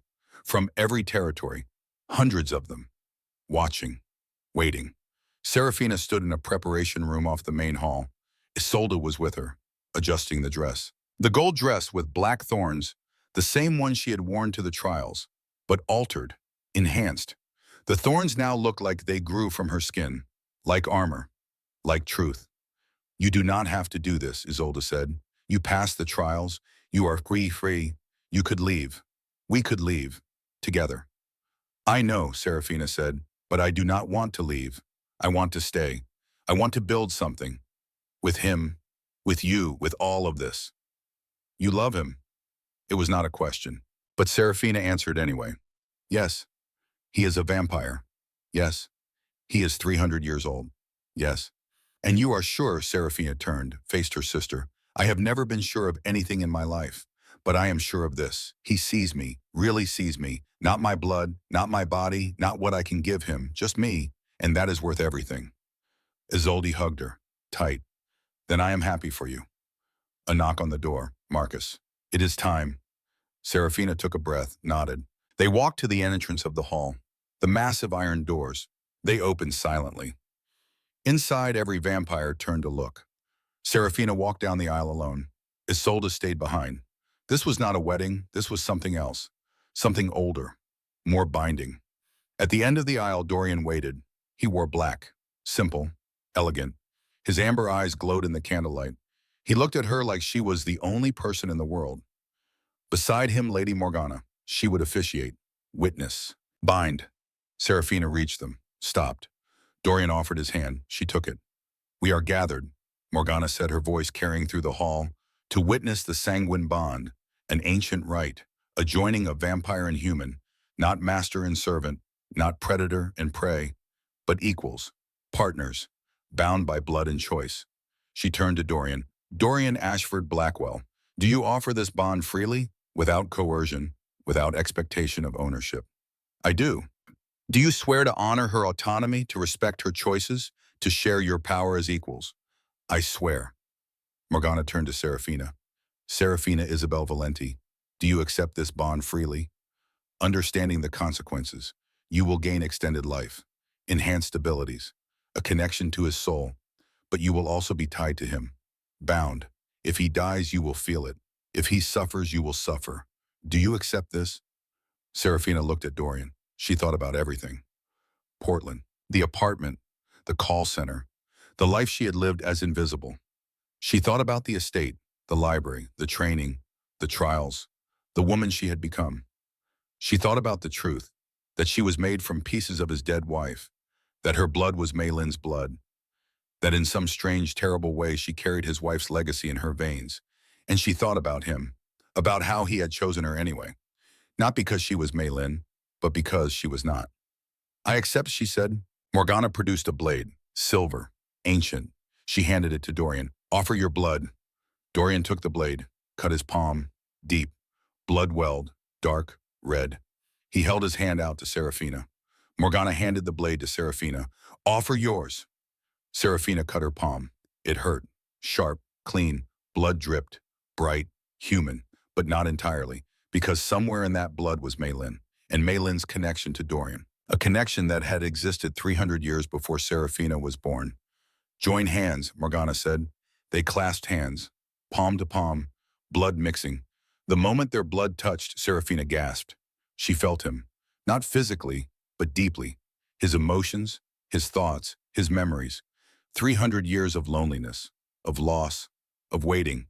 From every territory. Hundreds of them. Watching. Waiting. Serafina stood in a preparation room off the main hall. Isolde was with her, adjusting the dress. The gold dress with black thorns, the same one she had worn to the trials, but altered, enhanced. The thorns now looked like they grew from her skin, like armor, like truth. You do not have to do this, Isolde said. You passed the trials. You are free. You could leave. We could leave. Together. I know, Serafina said, but I do not want to leave. I want to stay. I want to build something. With him, with you, with all of this. You love him. It was not a question. But Serafina answered anyway. Yes. He is a vampire. Yes. He is 300 years old. Yes. And you are sure, Serafina turned, faced her sister. I have never been sure of anything in my life. But I am sure of this. He sees me, really sees me. Not my blood, not my body, not what I can give him, just me. And that is worth everything. Isolde hugged her, tight. Then I am happy for you. A knock on the door. Marcus. It is time. Serafina took a breath, nodded. They walked to the entrance of the hall. The massive iron doors. They opened silently. Inside, every vampire turned to look. Serafina walked down the aisle alone. Isolde stayed behind. This was not a wedding. This was something else. Something older. More binding. At the end of the aisle, Dorian waited. He wore black. Simple. Elegant. His amber eyes glowed in the candlelight. He looked at her like she was the only person in the world. Beside him, Lady Morgana. She would officiate. Witness. Bind. Serafina reached them. Stopped. Dorian offered his hand. She took it. We are gathered, Morgana said, her voice carrying through the hall, to witness the sanguine bond, an ancient rite, a joining of vampire and human, not master and servant, not predator and prey, but equals, partners, bound by blood and choice. She turned to Dorian. Dorian Ashford Blackwell, do you offer this bond freely, without coercion, without expectation of ownership? I do. Do you swear to honor her autonomy, to respect her choices, to share your power as equals? I swear. Morgana turned to Serafina. Serafina Isabel Valenti, do you accept this bond freely? Understanding the consequences, you will gain extended life, enhanced abilities, a connection to his soul, but you will also be tied to him, bound. If he dies, you will feel it. If he suffers, you will suffer. Do you accept this? Serafina looked at Dorian. She thought about everything. Portland, the apartment, the call center, the life she had lived as invisible. She thought about the estate, the library, the training, the trials, the woman she had become. She thought about the truth, that she was made from pieces of his dead wife, that her blood was Maylin's blood, that in some strange, terrible way she carried his wife's legacy in her veins. And she thought about him, about how he had chosen her anyway. Not because she was Maylin, but because she was not. I accept, she said. Morgana produced a blade, silver, ancient. She handed it to Dorian. Offer your blood. Dorian took the blade, cut his palm, deep, blood welled, dark, red. He held his hand out to Serafina. Morgana handed the blade to Serafina. Offer yours. Serafina cut her palm. It hurt, sharp, clean, blood dripped, bright, human, but not entirely, because somewhere in that blood was Maylin, and Maylin's connection to Dorian, a connection that had existed 300 years before Serafina was born. Join hands, Morgana said. They clasped hands, palm to palm, blood mixing. The moment their blood touched, Serafina gasped. She felt him, not physically, but deeply. His emotions, his thoughts, his memories. 300 years of loneliness, of loss, of waiting,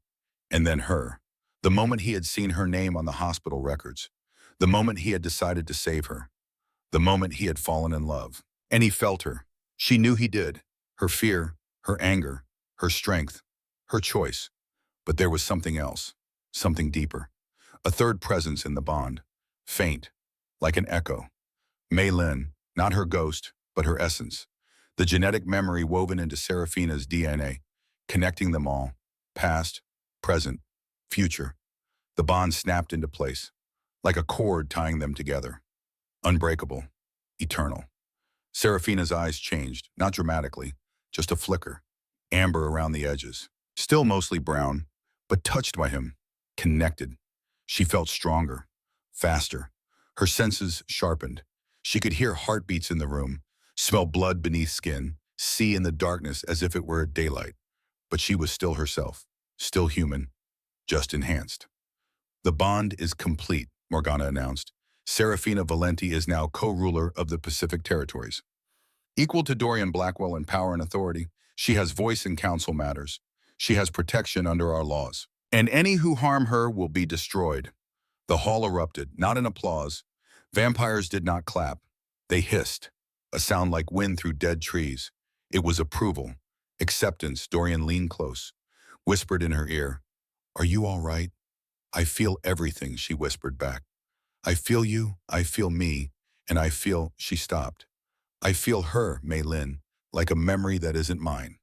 and then her. The moment he had seen her name on the hospital records. The moment he had decided to save her. The moment he had fallen in love. And he felt her. She knew he did. Her fear, her anger, her strength, her choice. But there was something else, something deeper. A third presence in the bond. Faint, like an echo. Maylin, not her ghost, but her essence. the genetic memory woven into Serafina's DNA, connecting them all, past, present, future. The bond snapped into place, like a cord tying them together. Unbreakable, eternal. Serafina's eyes changed, not dramatically, just a flicker, amber around the edges. Still mostly brown, but touched by him, connected. She felt stronger, faster. Her senses sharpened. She could hear heartbeats in the room, smell blood beneath skin, see in the darkness as if it were daylight. But she was still herself, still human, just enhanced. The bond is complete, Morgana announced. Serafina Valenti is now co-ruler of the Pacific Territories. Equal to Dorian Blackwell in power and authority, she has voice in council matters. She has protection under our laws. And any who harm her will be destroyed. The hall erupted, not in applause. Vampires did not clap. They hissed, a sound like wind through dead trees. It was approval, acceptance. Dorian leaned close, whispered in her ear, "Are you all right?" "I feel everything," she whispered back. "I feel you, I feel me, and I feel—" She stopped. "I feel her, Mei Lin, like a memory that isn't mine."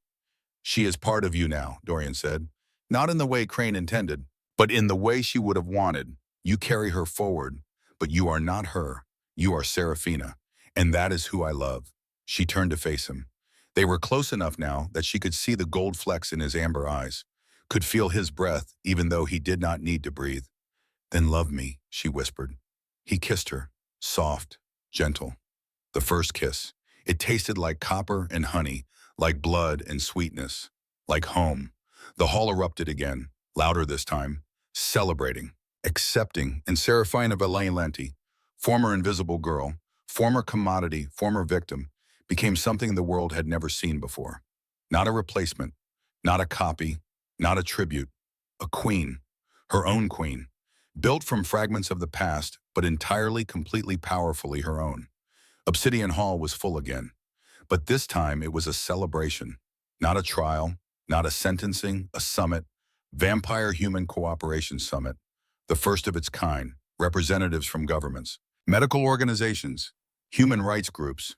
"She is part of you now," Dorian said. "Not in the way Crane intended, but in the way she would have wanted. You carry her forward, but you are not her. You are Serafina, and that is who I love." She turned to face him. They were close enough now that she could see the gold flecks in his amber eyes, could feel his breath even though he did not need to breathe. "Then love me," she whispered. He kissed her, soft, gentle. The first kiss. It tasted like copper and honey, like blood and sweetness, like home. The hall erupted again, louder this time, celebrating, accepting, and Serafina Valenti, former invisible girl, former commodity, former victim, became something the world had never seen before. Not a replacement, not a copy, not a tribute, a queen, her own queen, built from fragments of the past, but entirely, completely, powerfully her own. Obsidian Hall was full again, but this time it was a celebration, not a trial, not a sentencing, a summit, Vampire-Human Cooperation Summit, the first of its kind, representatives from governments, medical organizations, human rights groups,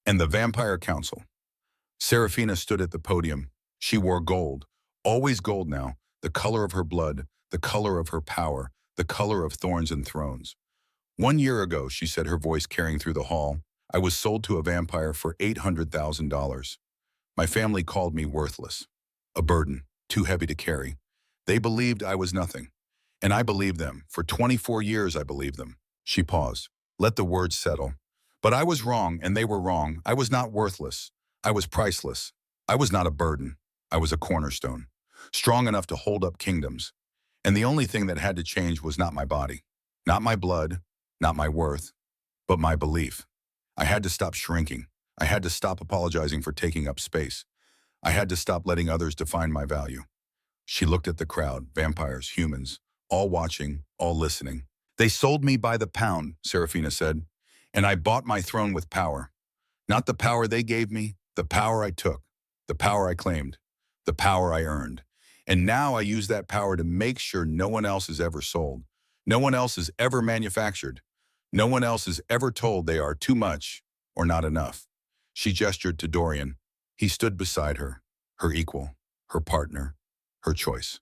and the Vampire Council. Serafina stood at the podium. She wore gold, always gold now, the color of her blood, the color of her power, the color of thorns and thrones. "1 year ago," she said, her voice carrying through the hall, "I was sold to a vampire for $800,000. My family called me worthless, a burden, too heavy to carry. They believed I was nothing, and I believed them. For 24 years I believed them." She paused. Let the words settle. "But I was wrong, and they were wrong. I was not worthless. I was priceless. I was not a burden. I was a cornerstone, strong enough to hold up kingdoms. And the only thing that had to change was not my body, not my blood, not my worth, but my belief. I had to stop shrinking. I had to stop apologizing for taking up space. I had to stop letting others define my value." She looked at the crowd, vampires, humans, all watching, all listening. "They sold me by the pound," Serafina said, "and I bought my throne with power. Not the power they gave me, the power I took, the power I claimed, the power I earned. And now I use that power to make sure no one else is ever sold. No one else is ever manufactured. No one else is ever told they are too much or not enough." She gestured to Dorian. He stood beside her, her equal, her partner, her choice.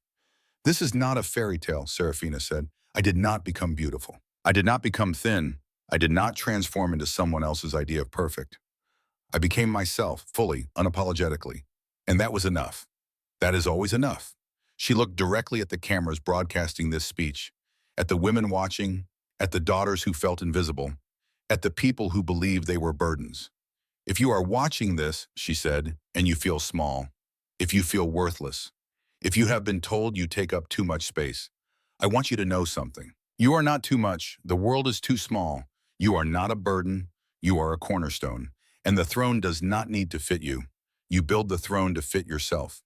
"This is not a fairy tale," Serafina said. "I did not become beautiful. I did not become thin. I did not transform into someone else's idea of perfect. I became myself, fully, unapologetically. And that was enough. That is always enough." She looked directly at the cameras broadcasting this speech, at the women watching, at the daughters who felt invisible, at the people who believed they were burdens. "If you are watching this," she said, "and you feel small, if you feel worthless, if you have been told you take up too much space, I want you to know something. You are not too much. The world is too small. You are not a burden. You are a cornerstone. And the throne does not need to fit you. You build the throne to fit yourself."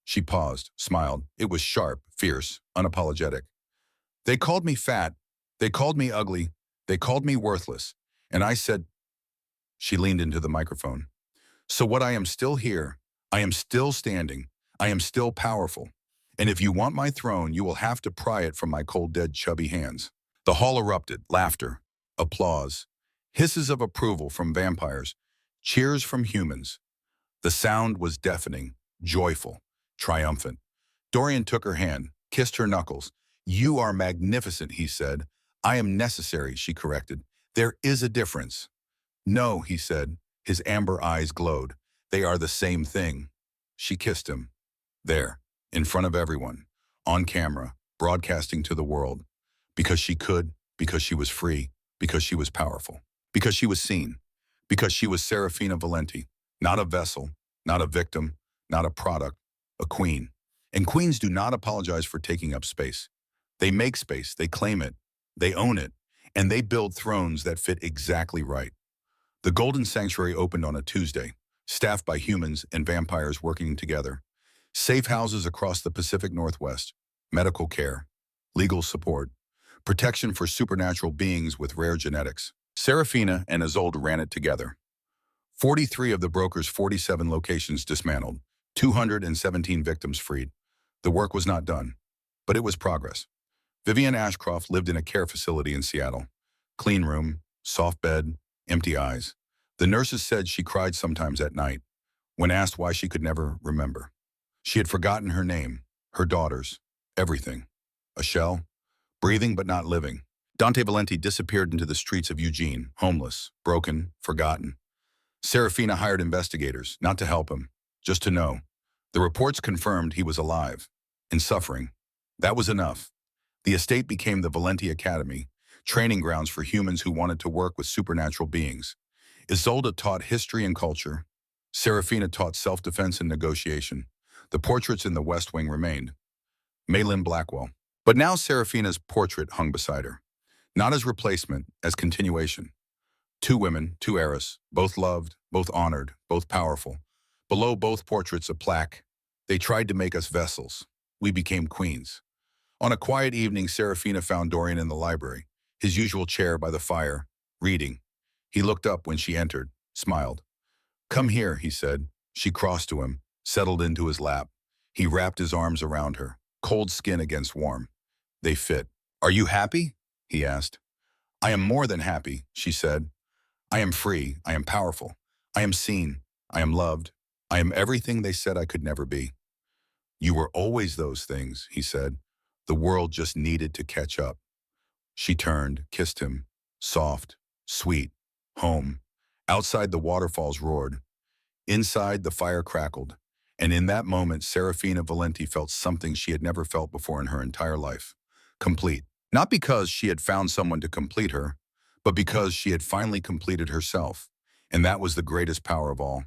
She paused, smiled. It was sharp, fierce, unapologetic. "They called me fat. They called me ugly. They called me worthless. And I said—" She leaned into the microphone. "So what, I am still here. I am still standing. I am still powerful. And if you want my throne, you will have to pry it from my cold, dead, chubby hands." The hall erupted, laughter, applause, hisses of approval from vampires, cheers from humans. The sound was deafening, joyful, triumphant. Dorian took her hand, kissed her knuckles. "You are magnificent," he said. "I am necessary," she corrected. "There is a difference." "No," he said. His amber eyes glowed. "They are the same thing." She kissed him. There, in front of everyone, on camera, broadcasting to the world. Because she could, because she was free, because she was powerful, because she was seen, because she was Serafina Valenti, not a vessel, not a victim, not a product, a queen. And queens do not apologize for taking up space. They make space, they claim it, they own it, and they build thrones that fit exactly right. The Golden Sanctuary opened on a Tuesday, staffed by humans and vampires working together. Safe houses across the Pacific Northwest, medical care, legal support, protection for supernatural beings with rare genetics. Serafina and Isolde ran it together. 43 of the broker's 47 locations dismantled, 217 victims freed. The work was not done, but it was progress. Vivian Ashcroft lived in a care facility in Seattle. Clean room, soft bed, empty eyes. The nurses said she cried sometimes at night. When asked why, she could never remember. She had forgotten her name, her daughters, everything. A shell, breathing but not living. Dante Valenti disappeared into the streets of Eugene, homeless, broken, forgotten. Serafina hired investigators, not to help him, just to know. The reports confirmed he was alive, and suffering. That was enough. The estate became the Valenti Academy, training grounds for humans who wanted to work with supernatural beings. Isolde taught history and culture. Serafina taught self-defense and negotiation. The portraits in the West Wing remained. Maylin Blackwell. But now Serafina's portrait hung beside her. Not as replacement, as continuation. Two women, two eras, both loved, both honored, both powerful. Below both portraits a plaque. They tried to make us vessels. We became queens. On a quiet evening, Serafina found Dorian in the library, his usual chair by the fire, reading. He looked up when she entered, smiled. "Come here," he said. She crossed to him, settled into his lap. He wrapped his arms around her, cold skin against warm. They fit. "Are you happy?" he asked. "I am more than happy," she said. "I am free. I am powerful. I am seen. I am loved. I am everything they said I could never be." "You were always those things," he said. "The world just needed to catch up." She turned, kissed him. Soft, sweet, home. Outside, the waterfalls roared. Inside, the fire crackled. And in that moment, Serafina Valenti felt something she had never felt before in her entire life. Complete. Not because she had found someone to complete her, but because she had finally completed herself. And that was the greatest power of all.